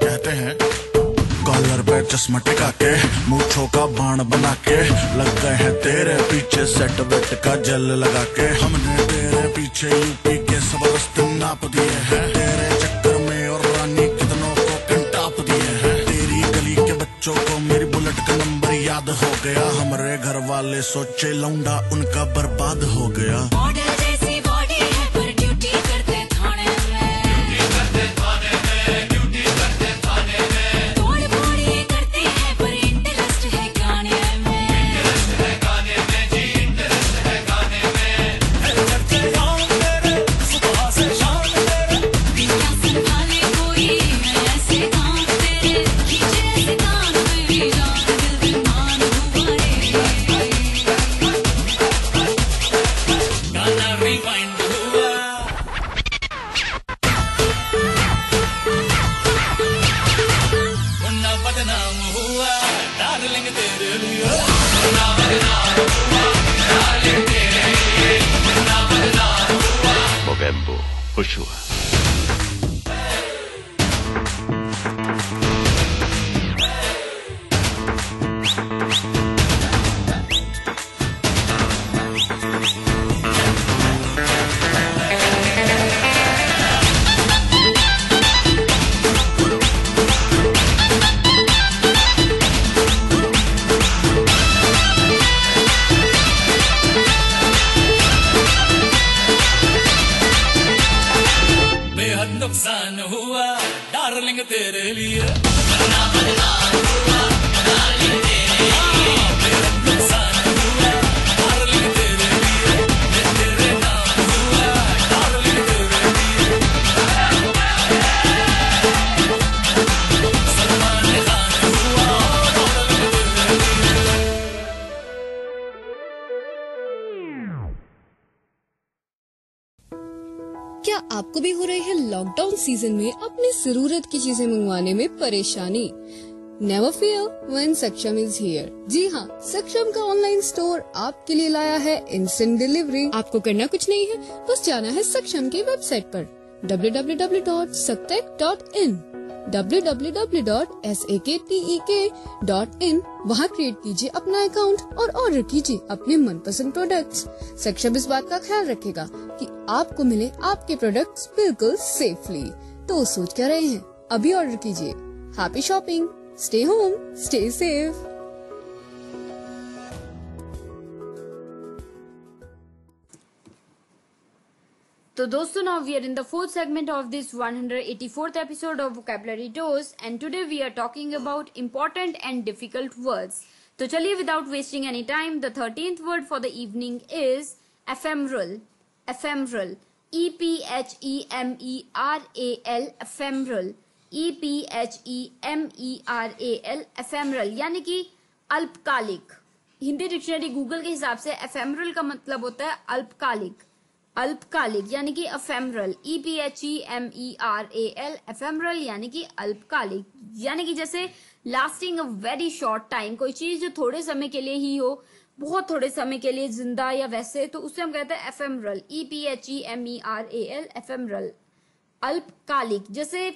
कहते हैं कॉलर पे चश्मा टिका के, मूंछों का बाण बना के, लग गए हैं तेरे पीछे सेट वेट का जल लगा के। हमने तेरे पीछे यूपी के सब रास्ते नाप दिए हैं, तेरे चक्कर में और रानी कितनों को कंटाप दिए हैं। तेरी गली के बच्चों को मेरी बुलेट का नंबर याद हो गया, हमारे घर वाले सोचे लौंडा उनका बर्बाद हो गया। मॉडल जैसी बॉडी है पर ड्यूटी करते थाने में, ड्यूटी करते थाने में, ड्यूटी करते थाने में। तोड़ फोड़ ये करते हैं पर इंटरेस्ट है गाने में, इंटरेस्ट है गाने में जी, इंटरेस्ट है गाने में। चर्चे याद तेरे सुबह से शाम तेरे, बिना संभाले कोई ऐसे काम तेरे, खींचे ऐसे काम मेरी जान दिल दीवान हुआ रे। गाना रिवाइंड हुआ। मुन्ना बदनाम हुआ डार्लिंग तेरे लिए। मुन्ना बदनाम हुआ डार्लिंग तेरे लिए, मुन्ना बदनाम हुआ। मोगेम्बो खुश हुआ। बेहद नुकसान हुआ डार्लिंग तेरे लिए। मुन्ना बदनाम हुआ डार्लिंग तेरे लिए, बेहद नुकसान हुआ डार्लिंग तेरे लिए। ये तेरे नाम हुआ डार्लिंग तेरे लिए। सलमान खान हुआ डार्लिंग तेरे लिए। क्या आपको भी हो रही है लॉकडाउन सीजन में अपनी जरूरत की चीजें मंगवाने में परेशानी? नेवर फियर व्हेन सक्षम इज हियर। जी हाँ, सक्षम का ऑनलाइन स्टोर आपके लिए लाया है इंस्टेंट डिलीवरी। आपको करना कुछ नहीं है, बस जाना है सक्षम की वेबसाइट पर www.saktek.in www.saktek.in। वहाँ क्रिएट कीजिए अपना अकाउंट और ऑर्डर कीजिए अपने मनपसंद प्रोडक्ट्स। सक्षम इस बात का ख्याल रखेगा कि आपको मिले आपके प्रोडक्ट्स बिल्कुल सेफली। तो सोच क्या रहे हैं, अभी ऑर्डर कीजिए। Happy shopping, stay home, stay safe. तो दोस्तों, now we are in the fourth segment of this 184th episode of Vocabulary Dose, and today we are talking about important and difficult words. तो चलिए, without wasting any time, the 13th word for the evening is ephemeral. Ephemeral. E-P-H-E-M-E-R-A-L. Ephemeral. E-P-H-E-M-E-R-A-L. Ephemeral यानी कि अल्पकालिक। Hindi dictionary Google के हिसाब से ephemeral का मतलब होता है अल्पकालिक। अल्पकालिक यानी कि एफेमरल। EPHEMERAL। एफेमरल यानी कि अल्पकालिक, यानी कि जैसे lasting a very short time, कोई चीज जो थोड़े समय के लिए ही हो, बहुत थोड़े समय के लिए जिंदा या वैसे, तो उससे हम कहते हैं एफेमरल। EPHEMERAL। एफेमरल अल्पकालिक। जैसे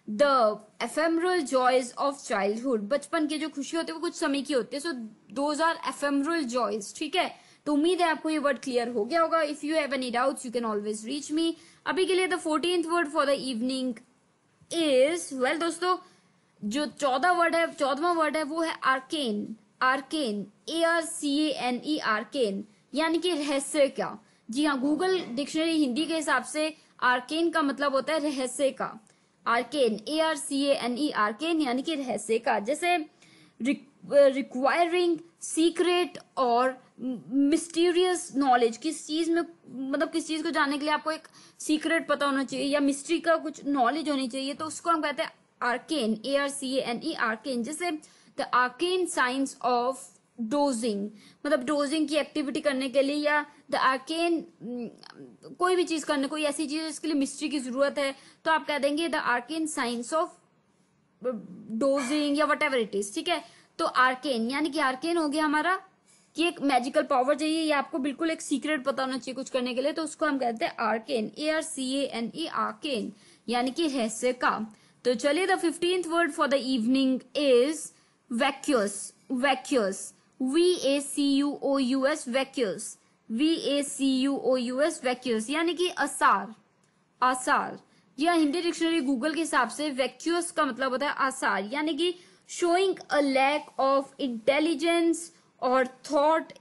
the ephemeral joys of childhood, बचपन की जो खुशी होती है वो कुछ समय की होती है। So those are ephemeral joys. ठीक है, तो उम्मीद है आपको ये वर्ड क्लियर हो गया होगा। If you have any doubts you can always reach me. अभी के लिए the 14th word for the evening is, well दोस्तों, जो 14वां वर्ड है वो है आर्केन। आर्केन, ARCANE, आर्केन यानी कि रहस्य का। जी हाँ, गूगल डिक्शनरी हिंदी के हिसाब से आर्केन का मतलब होता है रहस्य का। आर्केन, ARCANE, आर्केन यानी कि रहस्य का। जैसे रिक्वायरिंग सीक्रेट और मिस्टीरियस नॉलेज, किस चीज में मतलब किस चीज को जानने के लिए आपको एक सीक्रेट पता होना चाहिए या मिस्ट्री का कुछ नॉलेज होनी चाहिए, तो उसको हम कहते हैं आर्केन, ARCANE, आर्केन। जैसे the arcane science of dosing, मतलब डोजिंग की एक्टिविटी करने के लिए, या द आर्केन कोई भी चीज करने, कोई ऐसी चीज जिसके लिए मिस्ट्री की जरूरत है, तो आप कह देंगे the arcane science of dosing या वट एवर इट इज। ठीक है, तो आर्केन यानी कि आर्केन हो गया हमारा कि एक मैजिकल पावर चाहिए या आपको बिल्कुल एक सीक्रेट पता होना चाहिए कुछ करने के लिए, तो उसको हम कहते हैं आर्केन, ARCANE, आर्केन यानी कि रहस्य का। तो चलिए, the 15th word for the evening is vacuous. Vacuous, VACUOUS, vacuous, VACUOUS, vacuous यानी कि आसार। आसार, यह हिंदी डिक्शनरी गूगल के हिसाब से वैक्यूअस का मतलब होता है आसार, यानी कि showing a lack of intelligence और थॉट,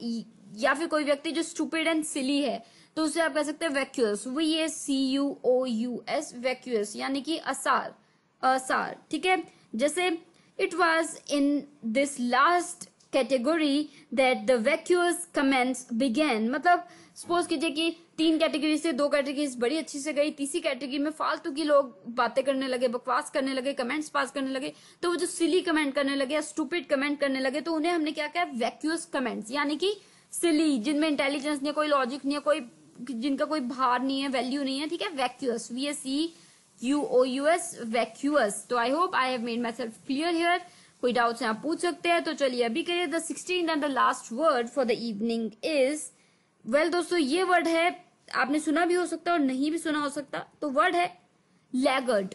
या फिर कोई व्यक्ति जो स्टूपिड एंड सिली है तो उसे आप कह सकते हैं वैक्यूअस, VACUOUS, वैक्यूअस यानी कि आसार, आसार। ठीक है, जैसे it was in this last category that the vacuous comments began, मतलब सपोज कीजिए कि 3 कैटेगरी से 2 कैटेगरीज बड़ी अच्छी से गई, तीसरी कैटेगरी में फालतू की लोग बातें करने लगे, बकवास करने लगे, कमेंट्स पास करने लगे, तो वो जो सिली कमेंट करने लगे या स्टूपिड कमेंट करने लगे, तो उन्हें हमने क्या कहा, वैक्यूअस कमेंट्स यानी कि सिली, जिनमें इंटेलिजेंस नहीं है, कोई लॉजिक नहीं है, कोई जिनका कोई भार नहीं है, वैल्यू नहीं है। ठीक है, वैक्यूअस, VACUOUS, वैक्यूअस। तो आई hope I have made myself clear here. कोई डाउट्स हैं आप पूछ सकते हैं। तो चलिए अभी करिए, the 16th and the last word for the evening is, well दोस्तों ये वर्ड है, आपने सुना भी हो सकता है और नहीं भी सुना हो सकता, तो वर्ड है लैगर्ड।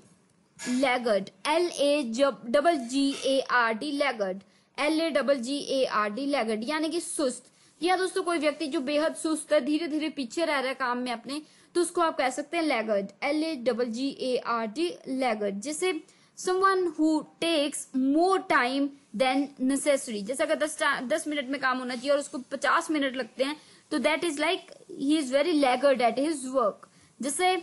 लैगर्ड, LAGGARD, लैगर्ड, LAGGARD, लैगर्ड यानी कि सुस्त। या दोस्तों कोई व्यक्ति जो बेहद सुस्त है, धीरे धीरे पीछे रह रहा है काम में अपने, तो उसको आप कह सकते हैं लैगर्ड, LAGGARD, लैगर्ड। जैसे someone who takes more time than necessary, जैसे अगर 10 मिनट में काम होना चाहिए और उसको 50 मिनट लगते हैं, तो that is like he is very laggard at his work। जैसे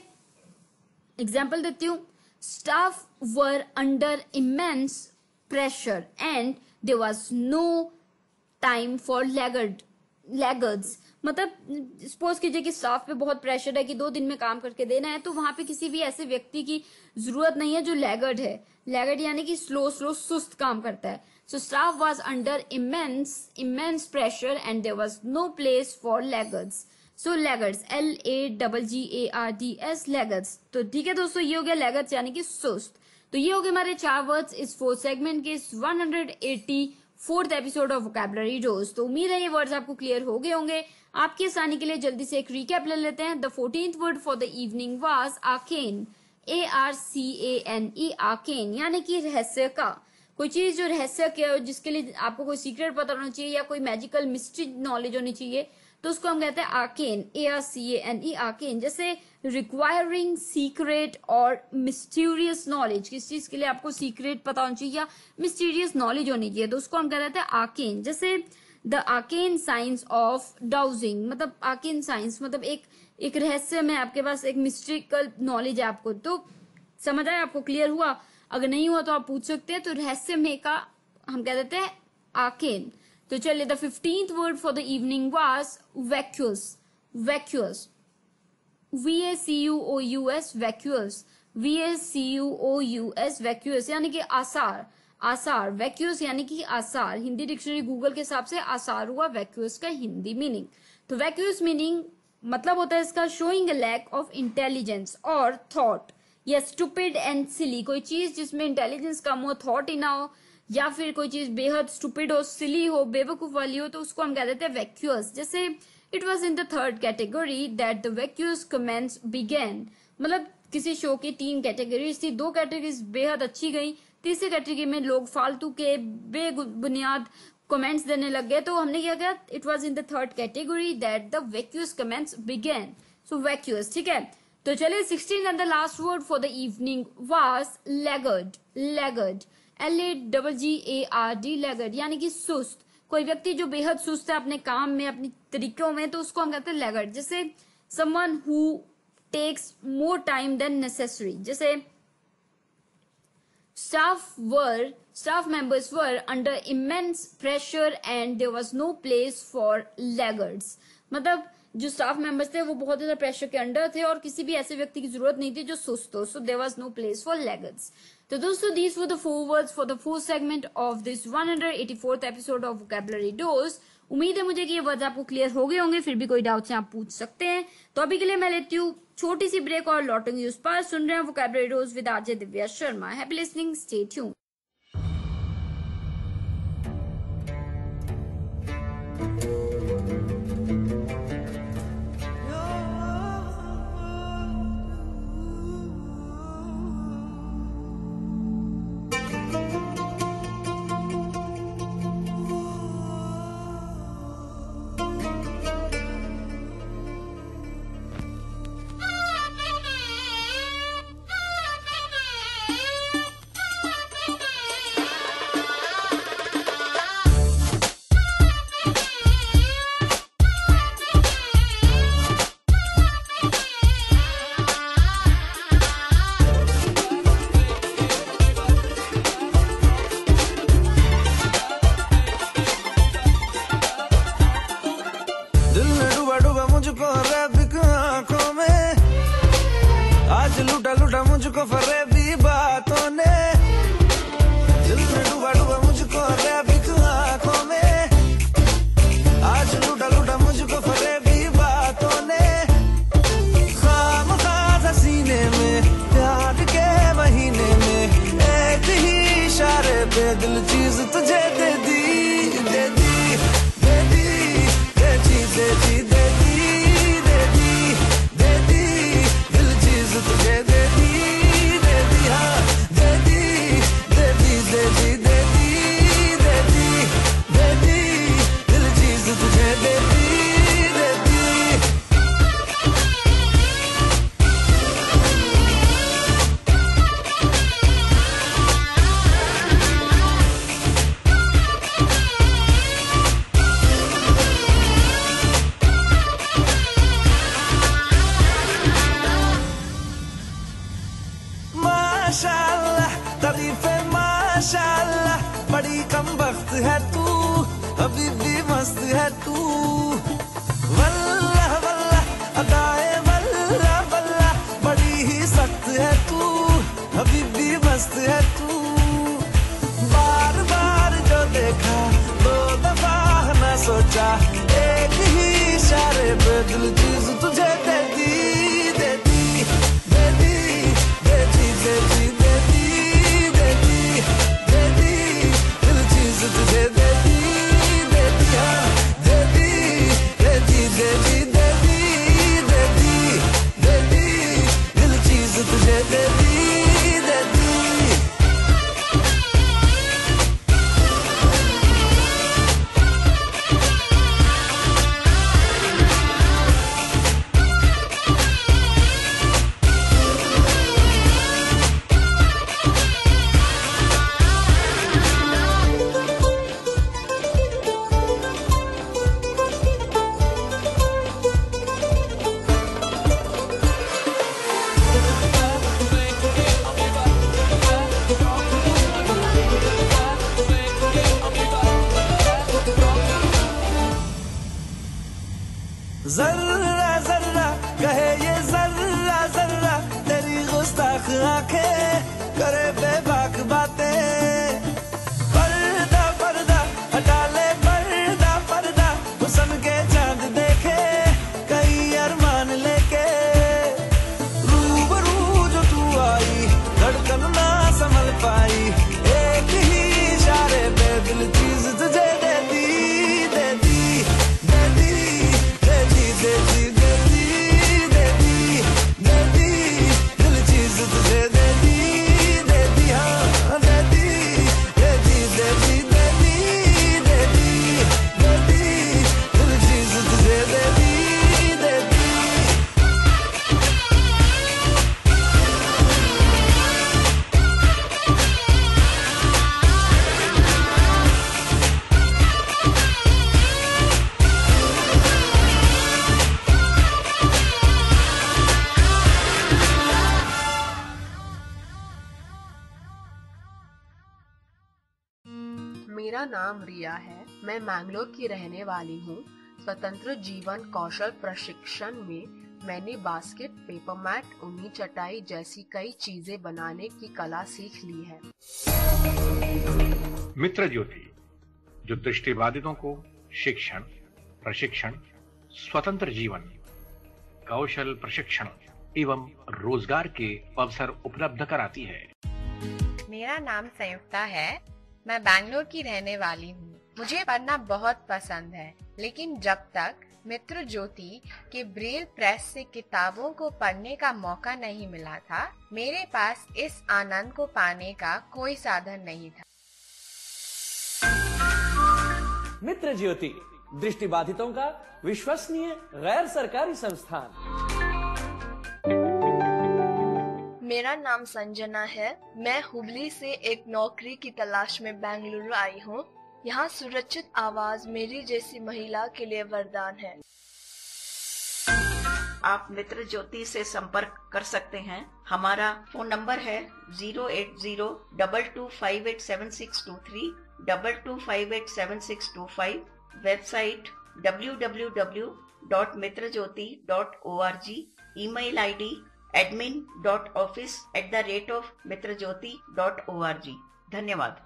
एग्जाम्पल देती हूँ, staff were under immense pressure and there was no time for laggards, मतलब सपोज कीजिए कि स्टाफ पे बहुत प्रेशर है कि 2 दिन में काम करके देना है, तो वहां पे किसी भी ऐसे व्यक्ति की जरूरत नहीं है जो लैगर्ड है। लैगर्ड यानी कि स्लो सुस्त काम करता है। So staff was under immense pressure and there was no place for laggards. So laggards, LAGGARDS, laggards. तो ठीक है दोस्तों, ये हो गया लैगर्ड्स यानी कि सुस्त। तो ये हो गए हमारे 4 वर्ड्स इस 4th सेगमेंट के 184th episode of vocabulary dose. तो उम्मीद है ये वर्ड्स आपको क्लियर हो गए होंगे। आपकी आसानी के लिए जल्दी से एक रिकैप ले लेते हैं। The 14th word for the evening was arcane, ARCANE, arcane यानी कि रहस्य का। कोई चीज जो रहस्य के, जिसके लिए आपको कोई सीक्रेट पता होना चाहिए या कोई मैजिकल मिस्ट्री नॉलेज होनी चाहिए, तो उसको हम कहते हैं आर्केन, ARCANE, आर्केन। जैसे रिक्वायरिंग सीक्रेट और मिस्टीरियस नॉलेज, किस चीज के लिए आपको सीक्रेट पता होना चाहिए या मिस्टीरियस नॉलेज होनी चाहिए, तो उसको हम कहते हैं आर्केन। जैसे the arcane science of dowsing, मतलब आर्केन साइंस मतलब एक रहस्य में आपके पास एक मिस्ट्रिकल नॉलेज है आपको। तो समझ आया आपको, क्लियर हुआ? अगर नहीं हुआ तो आप पूछ सकते हैं। तो रहस्य में का हम कह देते हैं आर्केन। तो चलिए, the 15th word for the evening was vacuous. Vacuous, VACUOUS, vacuous, VACUOUS, vacuous यानी कि आसार। आसार, वैक्यूअस यानी कि आसार। हिंदी डिक्शनरी गूगल के हिसाब से आसार हुआ वैक्यूअस का हिंदी मीनिंग। तो वैक्यूअस मीनिंग मतलब होता है इसका showing a lack of intelligence और थॉट, या स्टूपिड एंड सिली, कोई चीज जिसमें इंटेलिजेंस कम हो, थॉट ही ना हो, या फिर कोई चीज बेहद स्टूपिड हो, सिली हो, बेवकूफ वाली हो, तो उसको हम कह देते हैं वैक्यूअस। जैसे it was in the 3rd category that the vacuous comments began, मतलब किसी शो की 3 कैटेगरीज थी, 2 कैटेगरीज बेहद अच्छी गई, तीसरी कैटेगरी में लोग फालतू के बेबुनियाद कमेंट्स देने लग गए, तो हमने क्या किया, it was in the 3rd category that the vacuous comments began. So vacuous, ठीक है। तो चलिए 16th and the last word for the evening was laggard. Laggard, LAGGARD, laggard यानी कि सुस्त। कोई व्यक्ति जो बेहद सुस्त है अपने काम में, अपने तरीकों में, तो उसको हम कहते हैं लैगर्ड। जैसे someone who takes more time than necessary, जैसे staff members were under immense pressure and there was no place for laggards। मतलब जो स्टाफ मेंबर्स थे वो बहुत ज्यादा प्रेशर के अंडर थे और किसी भी ऐसे व्यक्ति की जरूरत नहीं थी जो सुस्त हो। So there was no place for laggards. तो दोस्तों these were the 4 words for the 4th segment of this 184th episode of vocabulary dose. उम्मीद है मुझे कि ये वर्ड्स आपको क्लियर हो गए होंगे, फिर भी कोई डाउट्स हैं आप पूछ सकते हैं। तो अभी के लिए मैं लेती हूँ छोटी सी ब्रेक और लौटूंगी उस पर। सुन रहे हैं vocabulary dose with RJ Divya Sharma. Happy listening, stay tuned. मुझको फरेबी बातों ने, दिल में डूबा डूबा मुझको रैबी आंखों में। आज लूटा लूटा मुझको फरेबी बातों ने, खामखा सीने में प्यार के महीने में एक ही इशारे पे दिल चीज तुझे दे दी, दे दी, दे दी, दे दी, दे दी, दे दी, दे दी, दे दी, दिल चीज तुझे दे दी। माशाअल्लाह तारीफे माशाअल्लाह, बड़ी कम वक्त है तू, अभी भी मस्त है तू। वल्लाह वल्लाह अदाए वल्लाह वल्लाह, बड़ी ही सख्त है तू, अभी भी मस्त है तू। बार बार जो देखा 2 दफा न सोचा, एक ही इशारे पे दिल चीज तुझे दे दी, दे दी, दे दी, दे दी, दे दी, दे दी, दे दी, दे दी, दिल चीज तुझे दे दी, दे दी, हाँ दे दी, दे दी, दे दी, दे दी, दे दी, दे दी, दिल चीज तुझे दे दी, दे दी। जर्रा जर्रा कहे ये जर्रा जर्रा, तेरी गुस्ताख आंखें करे बेबाक बातें। पर्दा पर्दा हटा ले पर्दा पर्दा, हुस्न के चांद देखे कई अरमान लेके। रूबरू जो तू आई धड़कन ना संभल पाई, एक ही इशारे पे दिल चीज तुझे दे दी, दे दी, दे दी, दे दी, दे दी, दे दी, दे दी, दिल चीज तुझे दे दी, दे दी, हाँ नाम रिया है। मैं मैंगलोर की रहने वाली हूँ। स्वतंत्र जीवन कौशल प्रशिक्षण में मैंने बास्केट, पेपर मैट, ऊनी चटाई जैसी कई चीजें बनाने की कला सीख ली है। मित्र ज्योति, जो दृष्टिबाधितों को शिक्षण, प्रशिक्षण, स्वतंत्र जीवन, कौशल प्रशिक्षण एवं रोजगार के अवसर उपलब्ध कराती है। मेरा नाम संयुक्ता है। मैं बैंगलोर की रहने वाली हूँ। मुझे पढ़ना बहुत पसंद है, लेकिन जब तक मित्र ज्योति के ब्रेल प्रेस से किताबों को पढ़ने का मौका नहीं मिला था, मेरे पास इस आनंद को पाने का कोई साधन नहीं था। मित्र ज्योति, दृष्टिबाधितों का विश्वसनीय गैर सरकारी संस्थान। मेरा नाम संजना है। मैं हुबली से एक नौकरी की तलाश में बेंगलुरु आई हूँ। यहाँ सुरक्षित आवाज मेरी जैसी महिला के लिए वरदान है। आप मित्र ज्योति से संपर्क कर सकते हैं। हमारा फोन नंबर है 08022587623, 22587625, website www.mitrajyoti.org, email ID admin.office@mitrajyoti.org। धन्यवाद।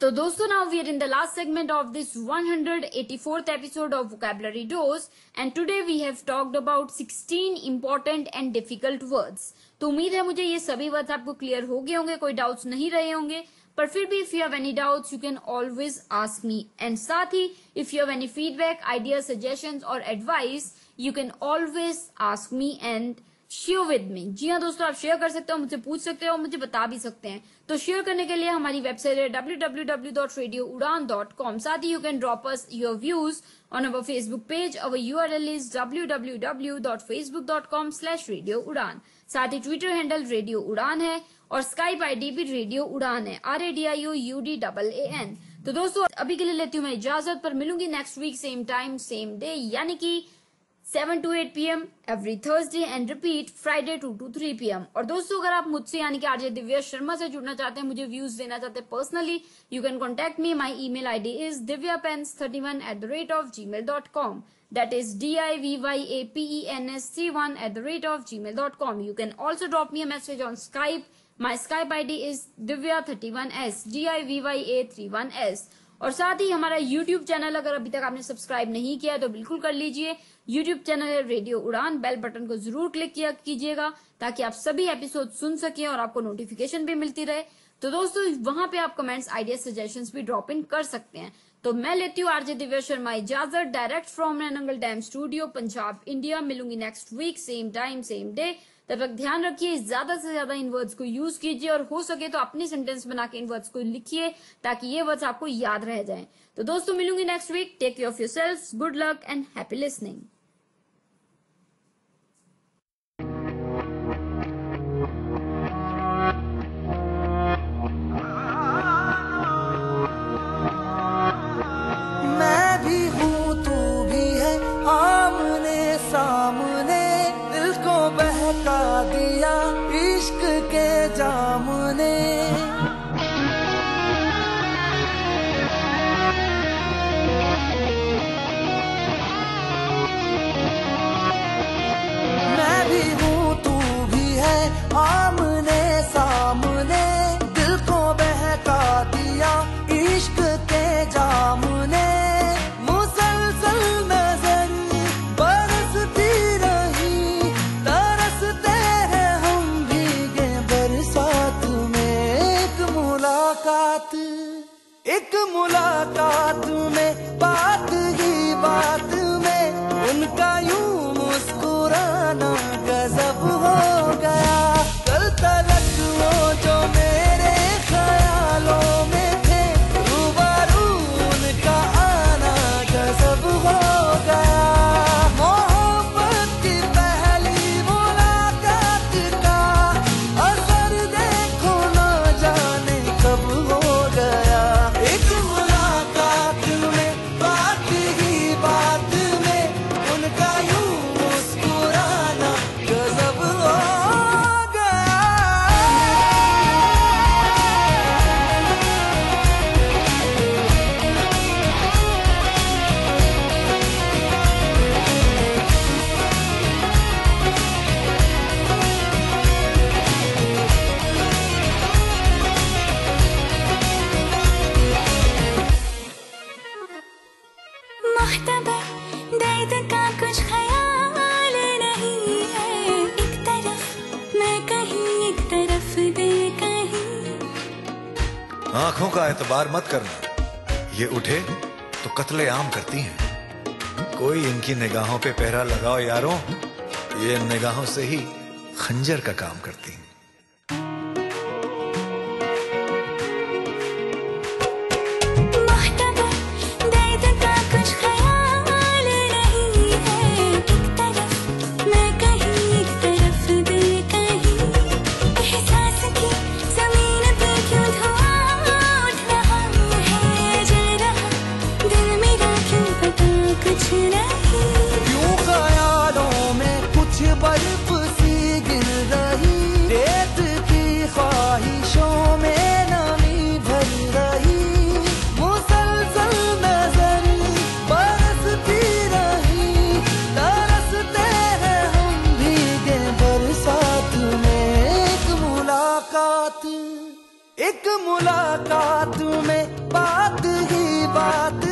So दोस्तों, now we are in the last segment of this 184th episode of Vocabulary Dose, and today we have talked about 16 important and difficult words. तो उम्मीद है मुझे ये सभी words आपको clear हो गए होंगे, कोई डाउट्स नहीं रहे होंगे। पर फिर भी if you have any doubts, you can always ask me. And साथ ही if you have any feedback, ideas, suggestions or advice, you can always ask me and share with me. जी हाँ दोस्तों, आप शेयर कर सकते हो, मुझे पूछ सकते हो, मुझे बता भी सकते हैं। तो शेयर करने के लिए हमारी वेबसाइट है www.radioudan.com। साथ ही you can drop us your views on our Facebook page. Our URL is www.facebook.com/radioudan। साथ ही ट्विटर हैंडल रेडियो उड़ान है और स्काइप आईडी भी रेडियो उड़ान है, RADIOUDAAN। तो दोस्तों, अभी के लिए लेती हूँ मैं इजाजत, पर मिलूंगी next week same time same day, यानी कि 7 to 8 PM every Thursday and repeat Friday 2 to 3 PM। और दोस्तों, अगर आप मुझसे यानी कि आरजे दिव्या शर्मा से जुड़ना चाहते हैं, मुझे व्यूज देना चाहते हैं personally, you can contact me. My email ID is divyapens31@gmail.com। That is DIVYAPENS31@gmail.com। You can also drop me a message on Skype. My Skype ID is divya31s, DIVYA31s। और साथ ही हमारा YouTube चैनल अगर अभी तक आपने सब्सक्राइब नहीं किया तो बिल्कुल कर लीजिए। YouTube चैनल है रेडियो उड़ान। बेल बटन को जरूर क्लिक किया कीजिएगा ताकि आप सभी एपिसोड सुन सकें और आपको नोटिफिकेशन भी मिलती रहे। तो दोस्तों, वहां पे आप कमेंट्स, आइडियाज, सजेशंस भी ड्रॉप इन कर सकते हैं। तो मैं लेती हूँ आरजे दिव्या शर्मा इजाजत, direct from Nangal dam studio, Punjab, India. मिलूंगी next week same time same day. तब तक ध्यान रखिए, ज्यादा से ज्यादा इन वर्ड्स को यूज कीजिए और हो सके तो अपनी सेंटेंस बना के इन वर्ड्स को लिखिए ताकि ये वर्ड्स आपको याद रह जाएं। तो दोस्तों, मिलूंगी next week. Take care of yourselves, good luck and happy listening. मैं भी हूँ, तू भी है, आमने सामने दिल को बहका दिया इश्क के जाम ने। मैं भी हूँ, तू भी है, आमने सामने दिल को बहका दिया इश्क के जाम ने। मुसलसल नजर बरसती रही, तरसते हैं हम भीगे बरसात में। एक मुलाकात में बात ही बात में उनका यूं मुस्कुराना गजब हो गया। कल तलक वो जो मेरे ख्यालों में थे, रूबरू उनका आना गजब हो गया। मोहब्बत की पहली मुलाकात का असर देखो ना जाने कब हो गया। एक मुलाकात में बात आंखों का एतबार मत करना, ये उठे तो कत्ले आम करती हैं। कोई इनकी निगाहों पे पहरा लगाओ यारों, ये निगाहों से ही खंजर का काम करती हैं। बर्फ सी गिर रही, रेत की ख्वाहिशों में नमी भर रही, मुसलसल नजर बरसती रही, तरसते हैं हम भीगे बरसात में। एक मुलाकात में बात ही बात